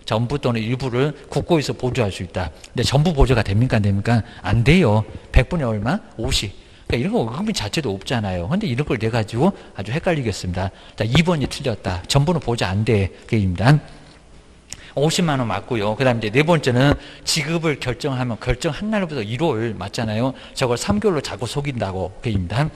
[SPEAKER 1] 전부 또는 일부를 국고에서 보조할 수 있다. 근데 전부 보조가 됩니까? 안 됩니까? 안 돼요. 100분의 얼마? 50. 그러니까 이런 거 의금비 자체도 없잖아요. 근데 이런 걸 내가지고 아주 헷갈리겠습니다. 자, 2번이 틀렸다. 전부는 보조 안 돼. 그입니다. 50만 원 맞고요. 그 다음에 이제 4번째는 지급을 결정하면 결정한 날부터 1월 맞잖아요. 저걸 3개월로 자꾸 속인다고. 그입니다.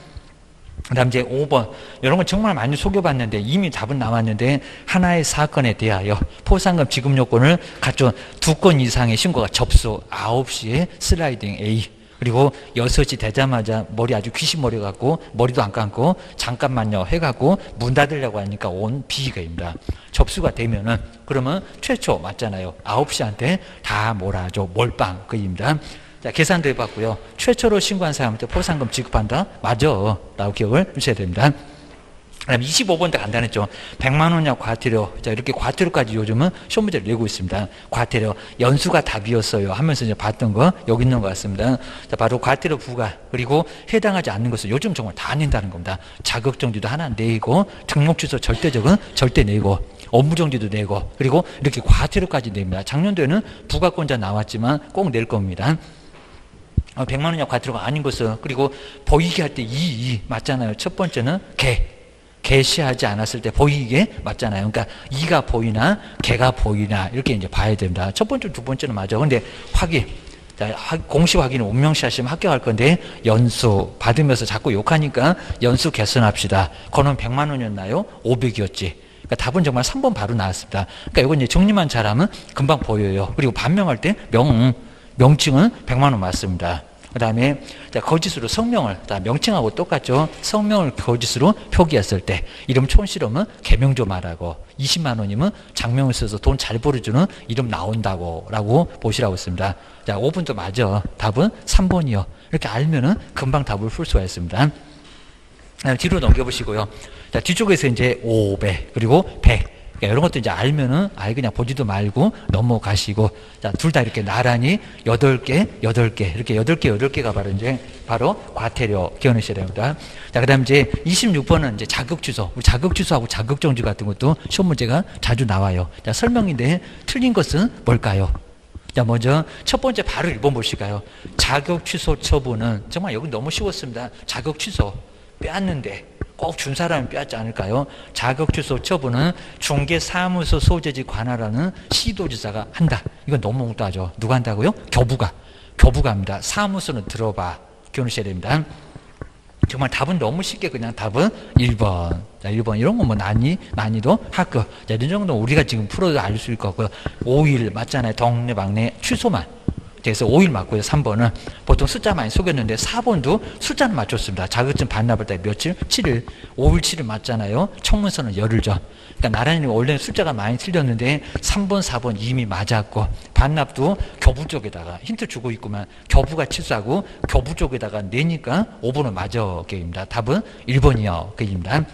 [SPEAKER 1] 그 다음 이제 5번. 이런 건 정말 많이 속여봤는데 이미 답은 나왔는데 하나의 사건에 대하여 포상금 지급 요건을 갖춘 2건 이상의 신고가 접수 9시에 슬라이딩 A. 그리고 6시 되자마자 머리 아주 귀신 머리 갖고 머리도 안 감고 잠깐만요 해갖고 문 닫으려고 하니까 온 B가입니다. 접수가 되면은 그러면 최초 맞잖아요. 9시한테 다 몰아줘. 몰빵 그입니다. 자, 계산도 해봤고요. 최초로 신고한 사람한테 포상금 지급한다? 맞아. 라고 기억을 하셔야 됩니다. 그 다음 25번도 간단했죠. 100만 원이냐 과태료. 자, 이렇게 과태료까지 요즘은 시험 문제를 내고 있습니다. 과태료. 연수가 답이었어요. 하면서 이제 봤던 거 여기 있는 것 같습니다. 자, 바로 과태료 부과. 그리고 해당하지 않는 것을 요즘 정말 다 낸다는 겁니다. 자격정지도 하나 내고, 등록 취소 절대적은 절대 내고, 업무정지도 내고, 그리고 이렇게 과태료까지 냅니다. 작년도에는 부가권자 나왔지만 꼭 낼 겁니다. 100만 원이냐 과태료가 아닌 것을. 그리고 보이게 할 때 맞잖아요. 첫 번째는 개시하지 않았을 때 보이게 맞잖아요. 그러니까 이가 보이나 개가 보이나 이렇게 이제 봐야 됩니다. 첫 번째, 두 번째는 맞아. 근데 확인. 자, 공시 확인을 운명시 하시면 합격할 건데 연수 받으면서 자꾸 욕하니까 연수 개선합시다. 그거는 100만 원이었나요? 500이었지. 그러니까 답은 정말 3번 바로 나왔습니다. 그러니까 이건 이제 정리만 잘하면 금방 보여요. 그리고 반명할 때 명칭은 100만 원 맞습니다. 그 다음에 거짓으로 성명을, 명칭하고 똑같죠. 성명을 거짓으로 표기했을 때 이름 촌실험은 개명 좀 하라고. 20만 원이면 장명을 써서 돈 잘 벌어주는 이름 나온다고 라고 보시라고 했습니다. 자, 5번도 맞아. 답은 3번이요. 이렇게 알면은 금방 답을 풀 수가 있습니다. 뒤로 넘겨보시고요. 자, 뒤쪽에서 이제 500 그리고 100 이런 것도 이제 알면은 아예 그냥 보지도 말고 넘어가시고. 자, 둘 다 이렇게 나란히 8개 이렇게 8개가 바로 이제 바로 과태료 기억하셔야 됩니다. 자, 그다음 이제 26번은 이제 자격 취소. 우리 자격 취소하고 자격 정지 같은 것도 시험 문제가 자주 나와요. 자, 설명인데 틀린 것은 뭘까요? 자, 먼저 첫 번째 바로 1번 보실까요? 자격 취소 처분은 정말 여기 너무 쉬웠습니다. 자격 취소 빼앗는데 꼭 준 사람이 빼앗지 않을까요? 자격 취소 처분은 중개사무소 소재지 관할하는 시도지사가 한다. 이건 너무 뭉따죠. 누가 한다고요? 교부가 합니다. 사무소는 들어봐. 기억하셔야 됩니다. 정말 답은 너무 쉽게 그냥 답은 1번. 자, 1번. 이런 건 뭐 난이도 학급. 자, 이런 정도는 우리가 지금 풀어도 알 수 있을 것 같고요. 5일 맞잖아요. 동네 방네 취소만. 그래서 5일 맞고요. 3번은 보통 숫자 많이 속였는데 4번도 숫자는 맞췄습니다. 자격증 반납할 때 며칠? 7일. 5일 7일 맞잖아요. 청문서는 열흘 전. 그러니까 나란히 원래는 숫자가 많이 틀렸는데 3번 4번 이미 맞았고 반납도 교부 쪽에다가 힌트 주고 있구만. 교부가 취소하고 교부 쪽에다가 내니까 5번은 맞아. 게임입니다. 답은 1번이요. 게임입니다.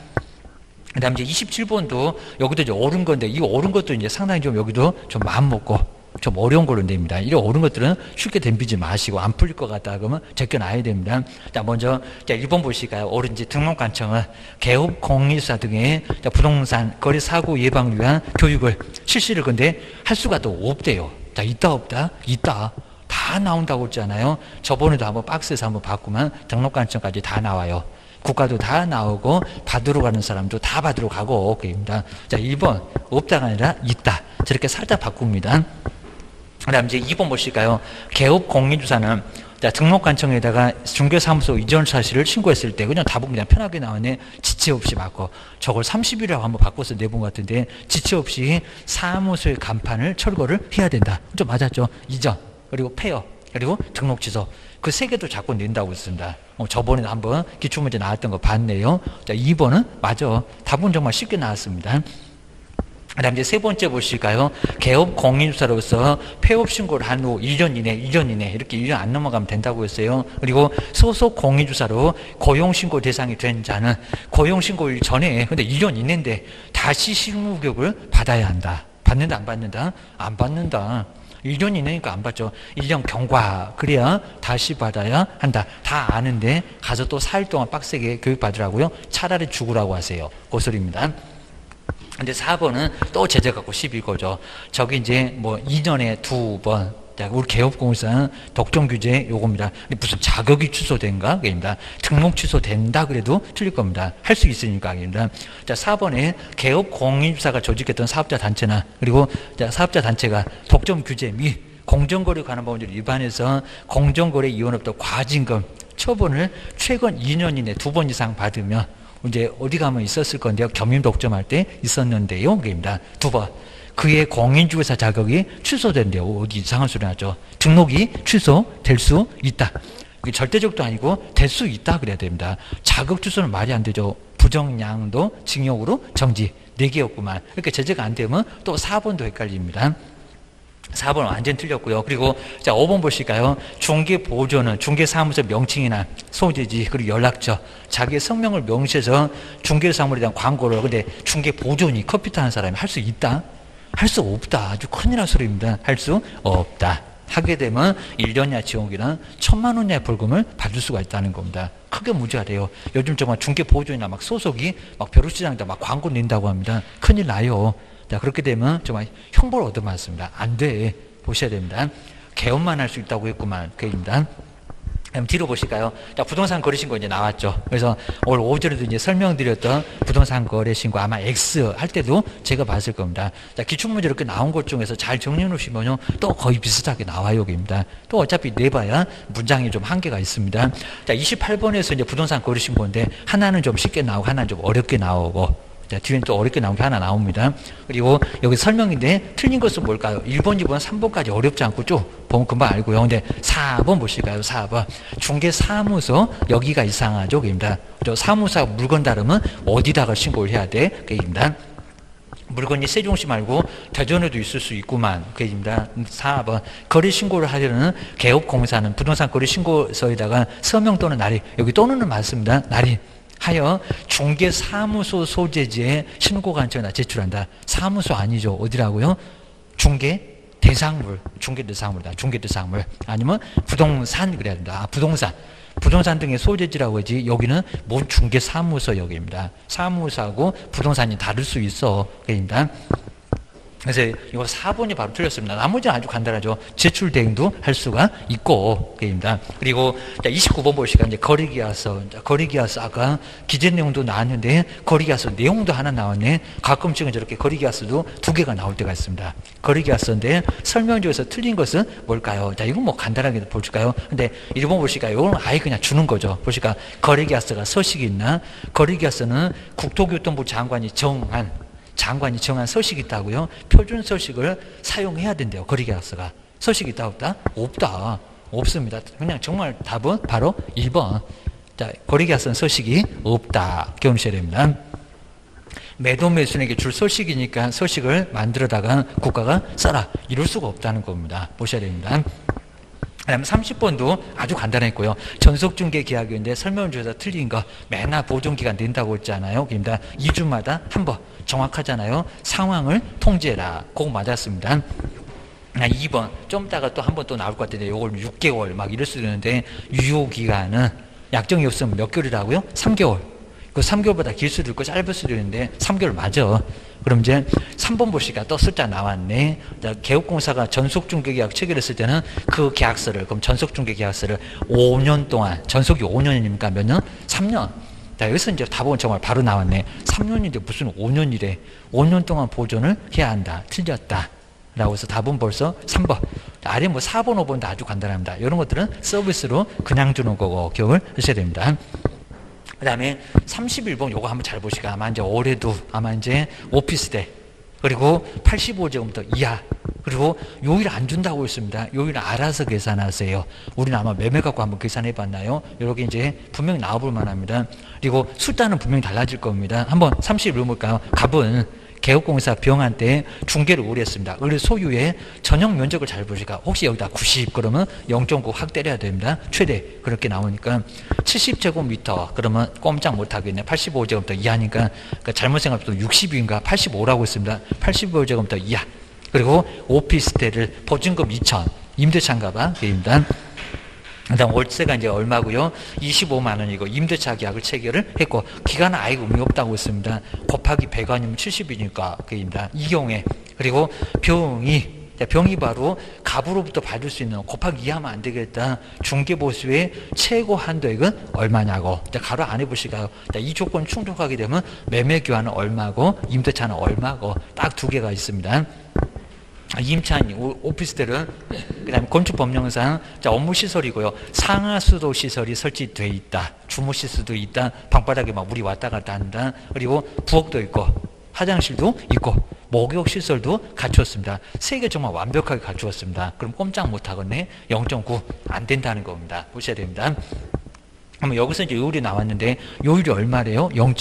[SPEAKER 1] 그 다음 이제 27번도 여기도 이제 옳은 건데 이 옳은 것도 이제 상당히 좀 여기도 좀 마음 먹고 좀 어려운 걸로 냅니다. 이런 어려운 것들은 쉽게 덤비지 마시고 안 풀릴 것 같다 그러면 제껴놔야 됩니다. 자, 먼저 1번 보실까요? 옳은지 등록관청은 개업, 공인사 등의 부동산 거래 사고 예방을 위한 교육을 실시를 근데 할 수가 또 없대요. 자, 있다 없다? 있다. 다 나온다고 했잖아요. 저번에도 한번 박스에서 한번 봤구만. 등록관청까지 다 나와요. 국가도 다 나오고 받으러 가는 사람도 다 받으러 가고 그입니다. 자, 1번 없다가 아니라 있다. 저렇게 살짝 바꿉니다. 그 다음 이제 2번 보실까요? 개업 공인주사는 자, 등록관청에다가 중개사무소 이전 사실을 신고했을 때 그냥 답은 그냥 편하게 나오네. 지체 없이 바꿔. 저걸 30일이라고 한번 바꿔서 내본 것 같은데 지체 없이 사무소의 간판을 철거를 해야 된다. 좀 맞았죠? 이전 그리고 폐업 그리고 등록 취소 그 세 개도 자꾸 낸다고 했습니다. 저번에도 한번 기출문제 나왔던 거 봤네요. 자, 2번은 맞아. 답은 정말 쉽게 나왔습니다. 그 다음 이제 세 번째 보실까요? 개업 공인주사로서 폐업 신고를 한 후 1년 이내 이렇게 1년 안 넘어가면 된다고 했어요. 그리고 소속 공인주사로 고용신고 대상이 된 자는 고용신고일 전에 근데 1년 이내인데 다시 실무교육을 받아야 한다. 받는다 안 받는다? 안 받는다. 1년 이내니까 안 받죠. 1년 경과 그래야 다시 받아야 한다. 다 아는데 가서 또 4일 동안 빡세게 교육받으라고요? 차라리 죽으라고 하세요. 그 소리입니다. 근데 4번은 또 제재 갖고 11거죠. 저기 이제 뭐 2년에 2번. 우리 개업공사는 독점 규제 요겁니다. 근데 무슨 자격이 취소된가? 그입니다. 등록 취소된다 그래도 틀릴 겁니다. 할 수 있으니까 그입니다. 자, 4번에 개업공인주사가 조직했던 사업자 단체나 그리고 자, 사업자 단체가 독점 규제 및 공정거래 관한 법률을 위반해서 공정거래위원회부터 과징금 처분을 최근 2년 이내 2번 이상 받으면 이제 어디 가면 있었을 건데요. 겸임 독점할 때 있었는데요. 그입니다. 2번. 그의 공인중개사 자격이 취소된대요. 어디 이상한 소리 나죠. 등록이 취소될 수 있다. 이게 절대적도 아니고 될 수 있다 그래야 됩니다. 자격 취소는 말이 안 되죠. 부정량도 징역으로 정지. 4개였구만. 이렇게 제재가 안 되면 또 4번도 헷갈립니다. 4번 완전 틀렸고요. 그리고 자 5번 보실까요? 중개보조는 중개사무소 명칭이나 소재지 그리고 연락처 자기의 성명을 명시해서 중개사무소에 대한 광고를 근데 중개보조니 컴퓨터 하는 사람이 할 수 있다? 할 수 없다. 아주 큰일 날 소리입니다. 할 수 없다. 하게 되면 1년 이하 지옥이나 1,000만 원 이하의 벌금을 받을 수가 있다는 겁니다. 크게 문제가 돼요. 요즘 정말 중개보조이나 막 소속이 막 벼룩시장에다 막 광고 낸다고 합니다. 큰일 나요. 자, 그렇게 되면 정말 형벌을 얻어맞습니다. 안 돼. 보셔야 됩니다. 개업만 할 수 있다고 했구만. 그입니다. 그럼 뒤로 보실까요? 자, 부동산 거래신고 이제 나왔죠. 그래서 오늘 오전에도 이제 설명드렸던 부동산 거래신고 아마 X 할 때도 제가 봤을 겁니다. 자, 기출문제 이렇게 나온 것 중에서 잘 정리해 놓으시면요. 또 거의 비슷하게 나와요. 여기입니다. 또 어차피 내봐야 문장이 좀 한계가 있습니다. 자, 28번에서 이제 부동산 거래신고인데 하나는 좀 쉽게 나오고 하나는 좀 어렵게 나오고 자, 뒤엔 또 어렵게 나온 게 하나 나옵니다. 그리고 여기 설명인데 틀린 것은 뭘까요? 1번, 2번, 3번까지 어렵지 않고 쭉 보면 금방 알고요. 근데 4번 보실까요? 4번. 중개사무소 여기가 이상하죠? 그입니다. 사무소가 물건 다루면 어디다가 신고를 해야 돼? 그입니다. 물건이 세종시 말고 대전에도 있을 수 있구만. 그입니다. 4번. 거래신고를 하려는 개업공사는 부동산 거래신고서에다가 서명 또는 날인 여기 또는은 맞습니다. 날인. 하여 중개사무소 소재지에 신고관청에다 제출한다. 사무소 아니죠. 어디라고요? 중개대상물. 중개대상물이다. 중개대상물. 아니면 부동산 그래야 된다. 아, 부동산. 부동산 등의 소재지라고 하지 여기는 뭔 중개사무소 여기입니다. 사무소하고 부동산이 다를 수 있어. 그입니다. 그래서 이거 4번이 바로 틀렸습니다. 나머지는 아주 간단하죠. 제출 대행도 할 수가 있고, 그입니다. 그리고 29번 보시니까 이제 거래계약서. 거래계약서 아까 기재 내용도 나왔는데 거래계약서 내용도 하나 나왔네. 가끔씩은 저렇게 거래계약서도 2개가 나올 때가 있습니다. 거래계약서인데 설명 중에서 틀린 것은 뭘까요? 자, 이건 뭐 간단하게 볼까요? 근데 1번 보시니까 이건 아예 그냥 주는 거죠. 보시니까 거래계약서가 서식이 있나? 거래계약서는 국토교통부 장관이 정한 서식이 있다고요. 표준 서식을 사용해야 된대요. 거래계약서가. 소식이 있다 없다? 없다. 없습니다. 그냥 정말 답은 바로 1번. 자, 거래계약서는 소식이 없다. 기억하셔야 됩니다. 매도 매수인에게 줄 소식이니까 소식을 만들어다가 국가가 써라. 이럴 수가 없다는 겁니다. 보셔야 됩니다. 그 다음에 30번도 아주 간단했고요. 전속중개 계약인데 설명을 줘서 틀린 거 맨날 보존기간 낸다고 했잖아요. 그러니까 2주마다 한 번 정확하잖아요. 상황을 통제해라. 그거 맞았습니다. 2번 좀 이따가 또 한 번 또 나올 것 같은데 이걸 6개월 막 이럴 수 있는데 유효기간은 약정이 없으면 몇 개월이라고요? 3개월. 그 3개월보다 길 수도 있고 짧을 수도 있는데 3개월 맞아. 그럼 이제 3번 보시니까 또 숫자 나왔네. 개업공사가 전속중개계약 체결했을 때는 그 계약서를, 그럼 전속중개계약서를 5년 동안, 전속이 5년이니까 몇 년? 3년. 자, 여기서 이제 답은 정말 바로 나왔네. 3년인데 무슨 5년이래. 5년 동안 보존을 해야 한다. 틀렸다. 라고 해서 답은 벌써 3번. 아래 뭐 4번, 5번도 아주 간단합니다. 이런 것들은 서비스로 그냥 주는 거고 기억을 하셔야 됩니다. 그 다음에 31번 요거 한번 잘 보시고 아마 이제 올해도 아마 이제 오피스텔 그리고 85제곱미터 이하 그리고 요일 안 준다고 했습니다. 요일 알아서 계산하세요. 우리는 아마 매매 갖고 한번 계산해 봤나요? 이렇게 이제 분명히 나와볼 만합니다. 그리고 숫자는 분명히 달라질 겁니다. 한번 31번 볼까요? 갑은 개업공사 병한테 중개를 오래 했습니다. 의뢰 소유의 전용 면적을 잘 보시까 혹시 여기다 90 그러면 0.9 확 때려야 됩니다. 최대 그렇게 나오니까 70제곱미터 그러면 꼼짝 못하겠네. 85제곱미터 이하니까 그러니까 잘못 생각해도 60인가 85라고 했습니다. 85제곱미터 이하 그리고 오피스텔을 보증금 2천 임대차인가봐 입니다. 그다음 월세가 이제 얼마고요? 25만 원이고 임대차 계약을 체결을 했고 기간은 아예 의미 없다고 했습니다. 곱하기 100 아니면 70이니까 그입니다. 이 경우에 그리고 병이 바로 갑으로부터 받을 수 있는 곱하기 2하면 안 되겠다. 중개보수의 최고 한도액은 얼마냐고. 가로 안 해보시가요. 이 조건 충족하게 되면 매매 교환은 얼마고 임대차는 얼마고 딱 두 개가 있습니다. 임차인 오피스텔은 그다음에 건축법령상 업무시설이고요. 상하수도 시설이 설치되어 있다. 주무실 수도 있다. 방바닥에 막 물이 왔다 갔다 한다. 그리고 부엌도 있고 화장실도 있고 목욕시설도 갖추었습니다. 세 개 정말 완벽하게 갖추었습니다. 그럼 꼼짝 못하겠네. 0.9 안 된다는 겁니다. 보셔야 됩니다. 그러면 여기서 이제 요율이 나왔는데 요율이 얼마래요? 0.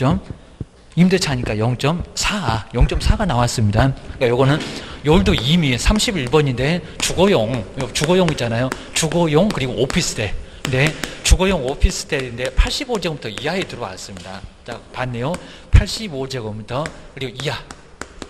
[SPEAKER 1] 임대차니까 0.4가 나왔습니다. 그러니까 요거는 요율도 이미 31번인데 주거용 있잖아요. 주거용 그리고 오피스텔. 근데 주거용 오피스텔인데 85제곱미터 이하에 들어왔습니다. 자, 봤네요. 85제곱미터 그리고 이하.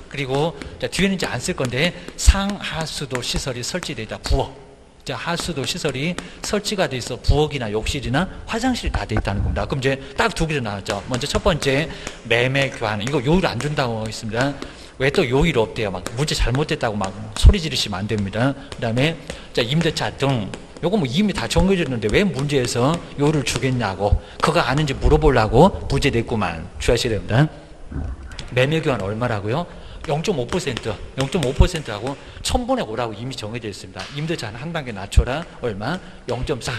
[SPEAKER 1] 그리고 자, 뒤에는 이제 안 쓸 건데 상하수도 시설이 설치되어 있다. 부엌. 자, 하수도 시설이 설치가 돼 있어 부엌이나 욕실이나 화장실이 다 돼 있다는 겁니다. 그럼 이제 딱 두 개로 나왔죠. 먼저 첫 번째 매매 교환 이거 요일 안 준다고 했습니다. 왜 또 요일 없대요? 막 문제 잘못됐다고 막 소리 지르시면 안 됩니다. 그다음에 자, 임대차 등 요거 뭐 이미 다 정해졌는데 왜 문제에서 요일을 주겠냐고 그거 아는지 물어보려고 문제 냈구만. 주의하셔야 됩니다. 매매 교환 얼마라고요? 0.5%하고 1000분의 5라고 이미 정해져 있습니다. 임대차는 한 단계 낮춰라. 얼마? 0.4.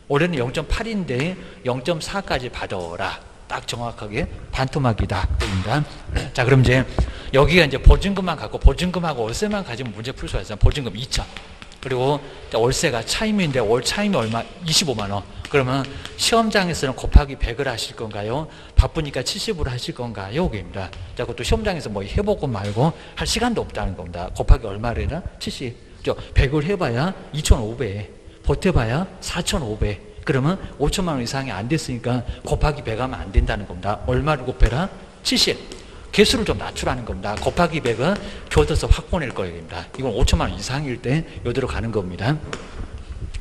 [SPEAKER 1] 올해는 0.8인데 0.4까지 받아라. 딱 정확하게 반토막이다. 입니다. 자, 그럼 이제 여기가 이제 보증금만 갖고 보증금하고 월세만 가지면 문제 풀 수가 있어요. 보증금 2천. 그리고 월세가 차임인데 월 차임이 얼마? 25만 원. 그러면 시험장에서는 곱하기 100을 하실 건가요? 바쁘니까 70으로 하실 건가요? 입니다. 자, 그것도 시험장에서 뭐 해보고 말고 할 시간도 없다는 겁니다. 곱하기 얼마래나? 70. 100을 해봐야 2,500. 버텨봐야 4,500. 그러면 5천만 원 이상이 안 됐으니까 곱하기 100 하면 안 된다는 겁니다. 얼마를 곱해라? 70. 개수를 좀 낮추라는 겁니다. 곱하기 100은 교도소 확보낼 거입니다. 이건 5천만 원 이상일 때 요대로 가는 겁니다.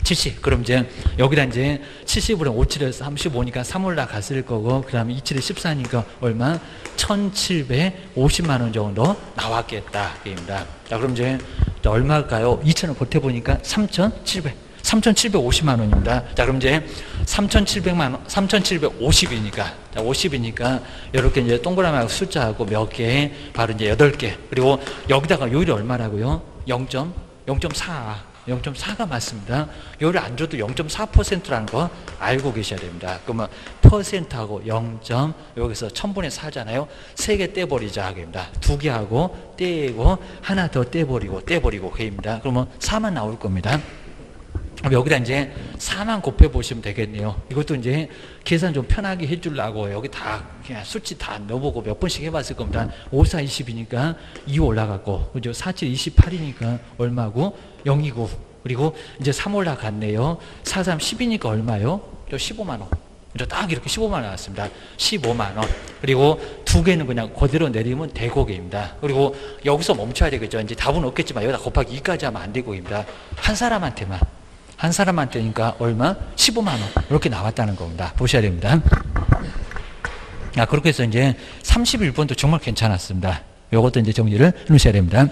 [SPEAKER 1] 70. 그럼 이제 여기다 이제 70으로 57에서 35니까 3 올라갔을 거고 그 다음에 27에 14니까 얼마? 1,750만 원 정도 나왔겠다. 입니다. 자, 그럼 이제 얼마일까요? 2천을 버텨보니까 3,750만 원입니다. 자, 그럼 이제 3,700만 원, 3,750이니까, 자, 50이니까, 이렇게 이제 동그라미하고 숫자하고 몇 개, 바로 이제 8개. 그리고 여기다가 요일이 얼마라고요? 0.4. 0.4가 맞습니다. 요를 안 줘도 0.4%라는 거 알고 계셔야 됩니다. 그러면 퍼센트하고 0. 여기서 1000분의 4잖아요. 3개 떼버리자 하겠습니다. 2개 하고 떼고 하나 더 떼버리고 그입니다. 그러면 4만 나올 겁니다. 그럼 여기다 이제 4만 곱해보시면 되겠네요. 이것도 이제 계산 좀 편하게 해주려고 여기 다 그냥 수치 다 넣어보고 몇 번씩 해봤을 겁니다. 5, 4, 20이니까 2 올라갔고, 그죠? 4, 7, 28이니까 얼마고? 0이고, 그리고 이제 3 올라갔네요. 4, 3, 10이니까 얼마요? 15만 원. 그죠? 딱 이렇게 15만 원 나왔습니다. 15만 원. 그리고 2개는 그냥 그대로 내리면 대고개입니다. 그리고 여기서 멈춰야 되겠죠. 이제 답은 없겠지만 여기다 곱하기 2까지 하면 안 되고입니다. 한 사람한테니까 얼마? 15만 원. 이렇게 나왔다는 겁니다. 보셔야 됩니다. 그렇게 해서 이제 31번도 정말 괜찮았습니다. 요것도 이제 정리를 해 놓으셔야 됩니다.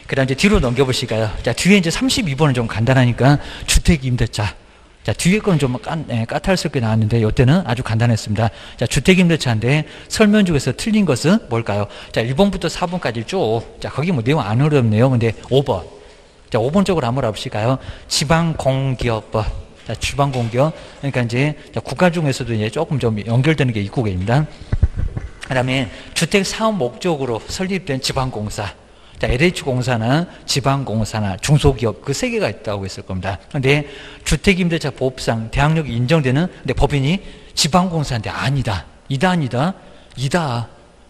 [SPEAKER 1] 그 다음 이제 뒤로 넘겨보실까요? 자, 뒤에 이제 32번은 좀 간단하니까 주택임대차. 자, 뒤에 거는 좀 까탈스럽게 나왔는데, 요때는 아주 간단했습니다. 자, 주택임대차인데, 설명 중에서 틀린 것은 뭘까요? 자, 1번부터 4번까지 쭉. 자, 거기 뭐 내용 안 어렵네요. 근데 5번. 자, 5번 쪽으로 한번 해보실까요? 지방공기업법. 자, 지방공기업. 그러니까 이제 국가 중에서도 이제 조금 좀 연결되는 게 있고 계십니다. 그 다음에 주택 사업 목적으로 설립된 지방공사. 자, LH공사나 지방공사나 중소기업 그 세 개가 있다고 했을 겁니다. 근데 주택임대차 보호법상 대항력이 인정되는 근데 법인이 지방공사인데 아니다. 이다.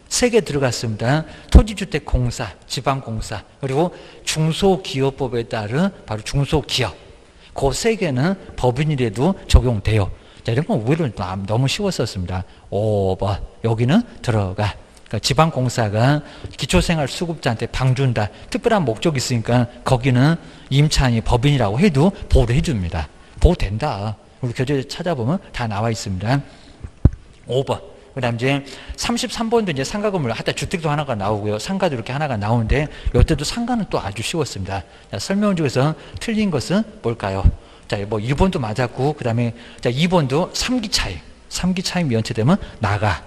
[SPEAKER 1] 3개 들어갔습니다. 토지주택공사, 지방공사, 그리고 중소기업법에 따른 바로 중소기업. 그 3개는 법인이라도 적용돼요. 자, 이런 건 오히려 너무 쉬웠었습니다. 5번. 여기는 들어가. 그러니까 지방공사가 기초생활수급자한테 방 준다. 특별한 목적이 있으니까 거기는 임차인이 법인이라고 해도 보호를 해줍니다. 보호된다. 우리 교재에 찾아보면 다 나와 있습니다. 5번. 그 다음 이제 33번도 이제 상가 건물, 하다 주택도 하나가 나오고요. 상가도 이렇게 하나가 나오는데, 이때도 상가는 또 아주 쉬웠습니다. 자, 설명 중에서 틀린 것은 뭘까요? 자, 뭐 1번도 맞았고, 그 다음에 자, 2번도 3기 차임. 3기 차임 연체되면 나가.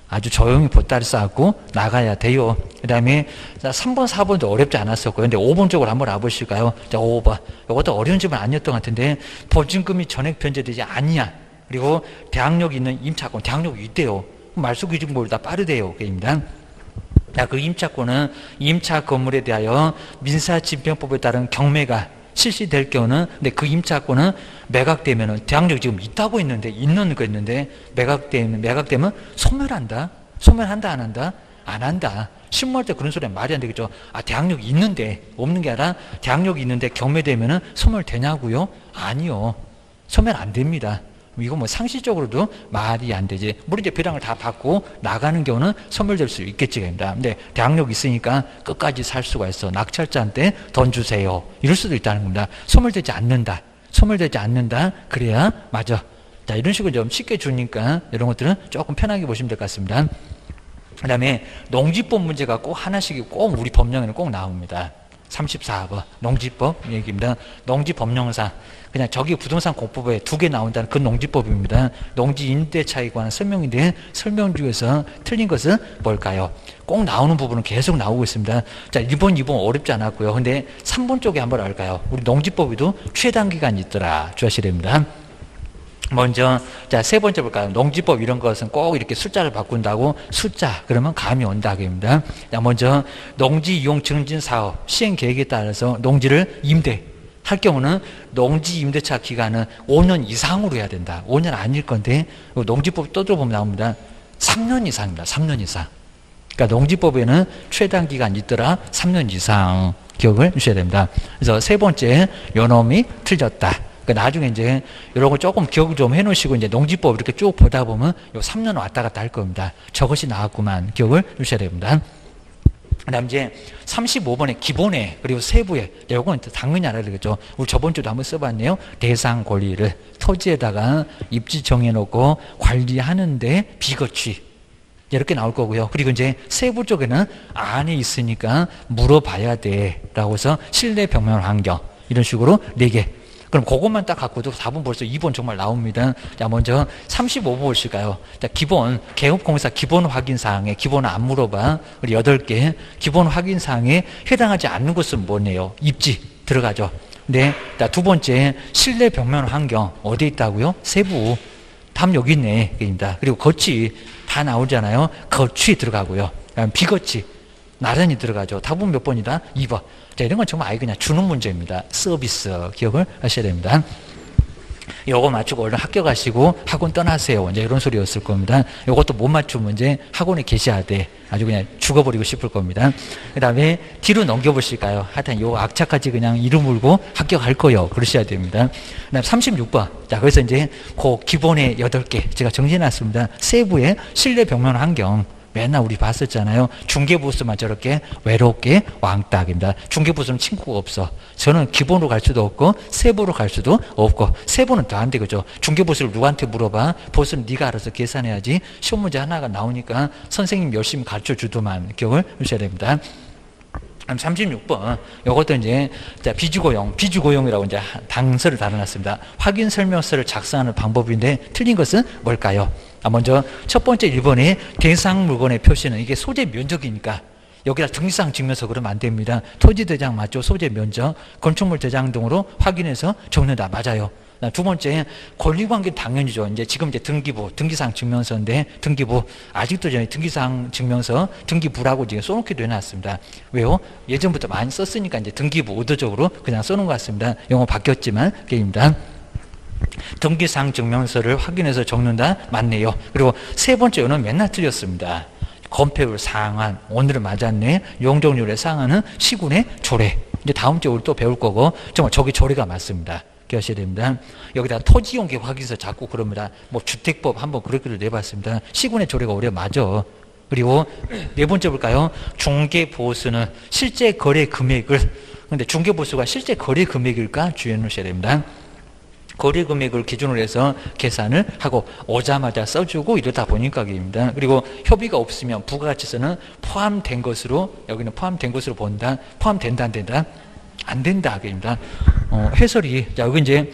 [SPEAKER 1] 아주 조용히 보따리 쌓고 나가야 돼요. 그 다음에 3번, 4번도 어렵지 않았었고요. 근데 5번 쪽으로 한번 와보실까요? 자, 5번. 이것도 어려운 집은 아니었던 것 같은데, 보증금이 전액 변제되지 아니야. 그리고 대항력이 있는 임차권, 대항력이 있대요. 말소기준보다 빠르대요. 그입니다. 자, 그 임차권은 임차 건물에 대하여 민사집행법에 따른 경매가 실시될 경우는, 근데 그 임차권은 매각되면은 대항력이 지금 있다고 했는데, 있는 거 있는데, 매각되면 소멸한다? 소멸한다, 안 한다? 안 한다. 신고할 때 그런 소리는 말이 안 되겠죠. 대항력이 있는데, 없는 게 아니라 대항력이 있는데 경매되면은 소멸되냐고요? 아니요. 소멸 안 됩니다. 이거 뭐 상식적으로도 말이 안 되지. 물론 이제 배당을 다 받고 나가는 경우는 소멸될 수 있겠지. 근데 대항력이 있으니까 끝까지 살 수가 있어. 낙찰자한테 돈 주세요. 이럴 수도 있다는 겁니다. 소멸되지 않는다. 그래야 맞아. 자, 이런 식으로 좀 쉽게 주니까 이런 것들은 조금 편하게 보시면 될 것 같습니다. 그 다음에 농지법 문제가 꼭 하나씩 꼭 우리 법령에는 꼭 나옵니다. 34번 농지법 얘기입니다. 농지법령상 그냥 저기 부동산 공법에 2개 나온다는 그 농지법입니다. 농지 임대차에 관한 설명인데 설명 중에서 틀린 것은 뭘까요? 꼭 나오는 부분은 계속 나오고 있습니다. 자, 1번, 2번 어렵지 않았고요. 근데 3번 쪽에 한번 알까요? 우리 농지법에도 최단기간이 있더라. 주하셔야 됩니다. 먼저 자, 세 번째 볼까요? 농지법 이런 것은 꼭 이렇게 숫자를 바꾼다고 숫자 그러면 감이 온다입니다. 자, 먼저 농지 이용 증진 사업 시행 계획에 따라서 농지를 임대할 경우는 농지 임대차 기간은 5년 이상으로 해야 된다. 5년 아닐 건데 농지법 떠들어보면 나옵니다. 3년 이상입니다. 3년 이상. 그러니까 농지법에는 최단 기간이 있더라. 3년 이상 기억을 주셔야 됩니다. 그래서 세 번째 요놈이 틀렸다. 그러니까 나중에 이제 이런 거 조금 기억을 좀 해놓으시고 이제 농지법 이렇게 쭉 보다 보면 요 3년 왔다 갔다 할 겁니다. 저것이 나왔구만 기억을 주셔야 됩니다. 그다음 이제 35번에 기본에 그리고 세부에 요건 당연히 알아야 되겠죠. 우리 저번 주도 한번 써봤네요. 대상 권리를 토지에다가 입지 정해놓고 관리하는데 비거취 이렇게 나올 거고요. 그리고 이제 세부 쪽에는 안에 있으니까 물어봐야 돼라고 해서 실내 벽면 환경 이런 식으로 4개. 그럼 그것만 딱 갖고도 4번 벌써 2번 정말 나옵니다. 자, 먼저 35번 보실까요? 자, 기본, 개업공사 기본 확인사항에 기본 안 물어봐. 우리 8개. 기본 확인사항에 해당하지 않는 것은 뭐네요? 입지 들어가죠. 근데 두 번째 실내 벽면 환경 어디 있다고요? 세부. 답 여기 있네. 입니다. 그리고 거치 다 나오잖아요. 거치 들어가고요. 비거치 나란히 들어가죠. 답은 몇 번이다? 2번. 자, 이런 건 정말 아예 그냥 주는 문제입니다. 서비스 기억을 하셔야 됩니다. 요거 맞추고 얼른 학교 가시고 학원 떠나세요. 이제 이런 소리였을 겁니다. 요것도 못 맞추면 이제 학원에 계셔야 돼. 아주 그냥 죽어버리고 싶을 겁니다. 그 다음에 뒤로 넘겨보실까요? 하여튼 요 악착같이 그냥 이름 물고 학교 갈 거요. 그러셔야 됩니다. 그 다음 36번. 자, 그래서 이제 그 기본의 8개 제가 정리해놨습니다. 세부의 실내 벽면 환경. 맨날 우리 봤었잖아요. 중개부수만 저렇게 외롭게 왕딱입니다. 중개부수는 친구가 없어. 저는 기본으로 갈 수도 없고 세부로 갈 수도 없고 세부는 더 안 되겠죠. 중개부수를 누구한테 물어봐? 보수는 네가 알아서 계산해야지. 시험 문제 하나가 나오니까 선생님 열심히 가르쳐주더만 기억을 하셔야 됩니다. 36번. 이것도 이제 비주고용이라고 이제 당서를 달아놨습니다. 확인 설명서를 작성하는 방법인데 틀린 것은 뭘까요? 먼저 첫 번째 1번의 대상 물건의 표시는 이게 소재 면적이니까 여기다 등기사항 증명서 그러면 안 됩니다. 토지 대장 맞죠? 소재 면적, 건축물 대장 등으로 확인해서 적는다. 맞아요. 두 번째, 권리관계 당연히죠. 지금 등기부, 등기사항 증명서인데, 등기부, 아직도 전에 등기사항 증명서, 등기부라고 지금 써놓기도 해놨습니다. 왜요? 예전부터 많이 썼으니까 이제 등기부 의도적으로 그냥 써놓은 것 같습니다. 용어 바뀌었지만, 게임입니다. 등기사항 증명서를 확인해서 적는다. 맞네요. 그리고 세 번째는 맨날 틀렸습니다. 건폐율 상한, 오늘은 맞았네. 용적률의 상한은 시군의 조례. 이제 다음 주에 우리 또 배울 거고, 정말 저기 조례가 맞습니다. 기억하셔야 됩니다. 여기다 토지용기 확인서 자꾸 그럽니다. 뭐 주택법 한번 그렇게도 내봤습니다. 시군의 조례가 오히려 맞아. 그리고 네 번째 볼까요? 중개보수는 실제 거래 금액을, 근데 중개보수가 실제 거래 금액일까? 주의해 놓으셔야 됩니다. 거래 금액을 기준으로 해서 계산을 하고 오자마자 써주고 이러다 보니까 입니다. 그리고 협의가 없으면 부가가치세는 포함된 것으로, 여기는 포함된 것으로 본다. 포함된다, 안 된다? 안 된다, 입니다. 해설이, 자, 여기 이제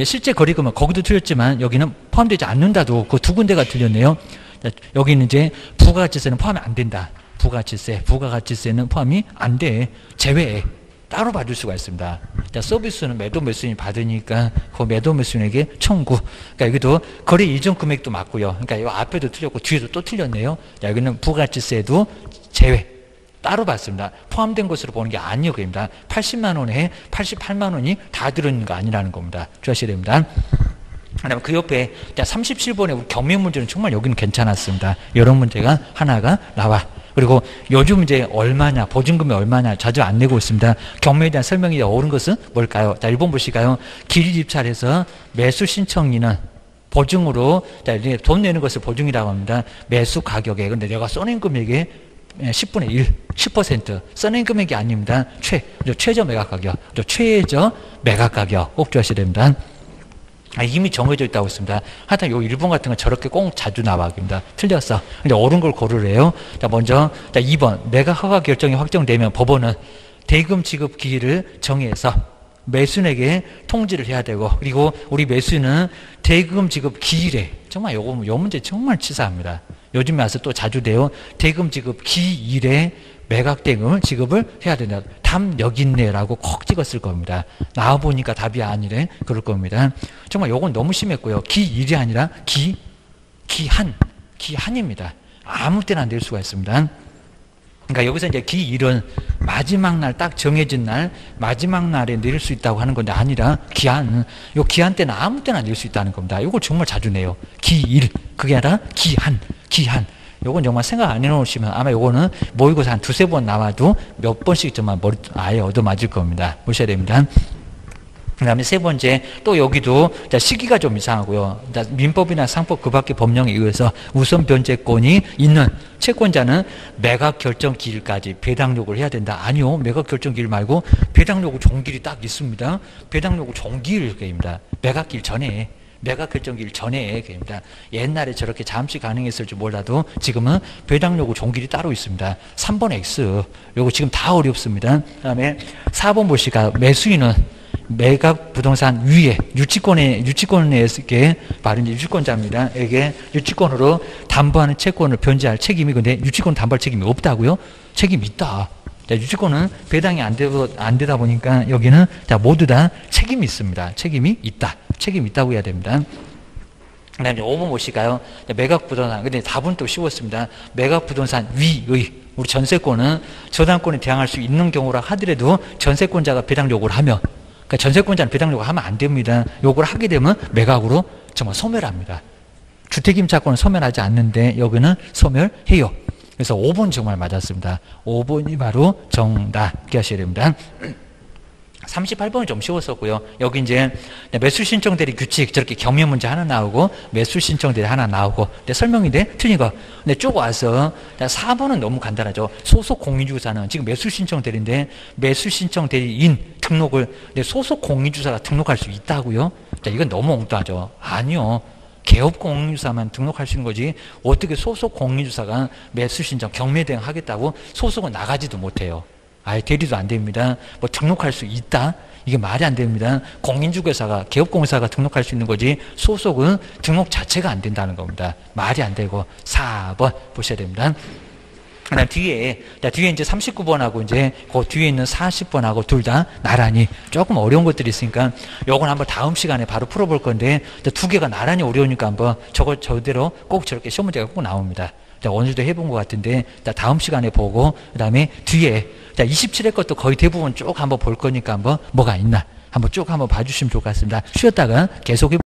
[SPEAKER 1] 실제 거래금은 거기도 틀렸지만 여기는 포함되지 않는다도 그 두 군데가 틀렸네요. 자, 여기는 이제 부가가치세는 포함이 안 된다. 부가가치세는 포함이 안 돼. 제외해. 따로 받을 수가 있습니다. 자, 서비스는 매도 매수인이 받으니까 그 매도 매수인에게 청구. 그러니까 여기도 거래 이전 금액도 맞고요. 그러니까 이 앞에도 틀렸고 뒤에도 또 틀렸네요. 자, 여기는 부가가치세도 제외. 따로 받습니다. 포함된 것으로 보는 게 아니요, 그입니다. 80만 원에 88만 원이 다 들어있는 거 아니라는 겁니다. 주의하셔야 됩니다. 그다음에 그 옆에 37번에 우리 경매 문제는 정말 여기는 괜찮았습니다. 이런 문제가 하나가 나와. 그리고 요즘 이제 얼마냐, 보증금이 얼마냐 자주 안 내고 있습니다. 경매에 대한 설명이 옳은 것은 뭘까요? 자, 1번 보실까요? 기일 입찰해서 매수 신청인은 보증으로, 자, 돈 내는 것을 보증이라고 합니다. 매수 가격에, 근데 내가 써낸 금액에 10분의 1, 10% 써낸 금액이 아닙니다. 최저 매각 가격, 최저 매각 가격 꼭 주셔야 됩니다. 이미 정해져 있다고 했습니다. 하여튼 요 1번 같은 건 저렇게 꼭 자주 나와입니다. 틀렸어. 근데 옳은 걸 고르래요. 자, 먼저 2번 매각 허가 결정이 확정되면 법원은 대금 지급 기일을 정해서 매수인에게 통지를 해야 되고, 그리고 우리 매수인은 대금 지급 기일에, 정말 요 문제 정말 치사합니다. 요즘에 와서 또 자주 돼요. 대금 지급 기일에 매각 대금을 지급을 해야 된다. 답 여기 있네라고 콕 찍었을 겁니다. 나와보니까 답이 아니래. 그럴 겁니다. 정말 요건 너무 심했고요. 기일이 아니라 기한입니다. 아무 때나 낼 수가 있습니다. 그러니까 여기서 이제 기일은 마지막 날 딱 정해진 날, 마지막 날에 낼 수 있다고 하는 건데 아니라 기한, 요 기한 때는 아무 때나 낼 수 있다는 겁니다. 이걸 정말 자주 내요. 기일, 그게 아니라 기한. 요건 정말 생각 안 해놓으시면 아마 요거는 모의고사 한 2-3번 나와도 몇 번씩 정말 머리 아예 얻어맞을 겁니다. 보셔야 됩니다. 그 다음에 세 번째, 또 여기도 시기가 좀 이상하고요. 민법이나 상법 그 밖의 법령에 의해서 우선 변제권이 있는 채권자는 매각 결정 기일까지 배당 요구를 해야 된다. 아니요. 매각 결정 기일 말고 배당 요구 종기일이 딱 있습니다. 배당 요구 종기일입니다. 매각 기일 전에. 매각 결정기일 전에 입니다. 옛날에 저렇게 잠시 가능했을 줄 몰라도 지금은 배당 요구 종기일이 따로 있습니다. 3번 X. 요거 지금 다 어렵습니다. 그 다음에 4번 보시까 매수인은 매각 부동산 위에 유치권에게 말은 유치권자입니다. 에게 유치권으로 담보하는 채권을 변제할 책임이, 근데 유치권 담보할 책임이 없다고요? 책임이 있다. 자, 유치권은 배당이 안 되다 보니까 여기는 자, 모두 다 책임이 있습니다. 책임이 있다. 책임이 있다고 해야 됩니다. 그 다음에 5번 보실까요? 매각부동산. 근데 답은 또 쉬웠습니다. 매각부동산 위의. 우리 전세권은 저당권에 대항할 수 있는 경우라 하더라도 전세권자가 배당 요구를 하면, 그러니까 전세권자는 배당 요구를 하면 안 됩니다. 요구를 하게 되면 매각으로 정말 소멸합니다. 주택임차권은 소멸하지 않는데 여기는 소멸해요. 그래서 5번 정말 맞았습니다. 5번이 바로 정답. 이렇게 하셔야 됩니다. 38번은 좀 쉬웠었고요. 여기 이제 매수 신청 대리 규칙 저렇게 경매 문제 하나 나오고 매수 신청 대리 하나 나오고 근데 설명인데 틀린 거. 근데 쭉 와서 4번은 너무 간단하죠. 소속 공인주사는 지금 매수 신청 대리인데 매수 신청 대리인 등록을 근데 소속 공인주사가 등록할 수 있다고요? 자, 이건 너무 엉뚱하죠. 아니요. 개업 공인주사만 등록할 수 있는 거지 어떻게 소속 공인주사가 매수 신청 경매 대행 하겠다고 소속은 나가지도 못해요. 아예 대리도 안 됩니다. 뭐 등록할 수 있다? 이게 말이 안 됩니다. 공인중개사가 개업공사가 등록할 수 있는 거지 소속은 등록 자체가 안 된다는 겁니다. 말이 안 되고 4번 보셔야 됩니다. 그다음 뒤에 이제 39번하고 이제 그 뒤에 있는 40번하고 둘 다 나란히 조금 어려운 것들이 있으니까 요건 한번 다음 시간에 바로 풀어볼 건데 두 개가 나란히 어려우니까 한번 저대로 꼭 저렇게 시험 문제가 꼭 나옵니다. 오늘도 해본 것 같은데 다음 시간에 보고 그다음에 뒤에 27회 것도 거의 대부분 쭉 한번 볼 거니까 한번 뭐가 있나 한번 쭉 한번 봐주시면 좋을 것 같습니다. 쉬었다가 계속 해볼게요.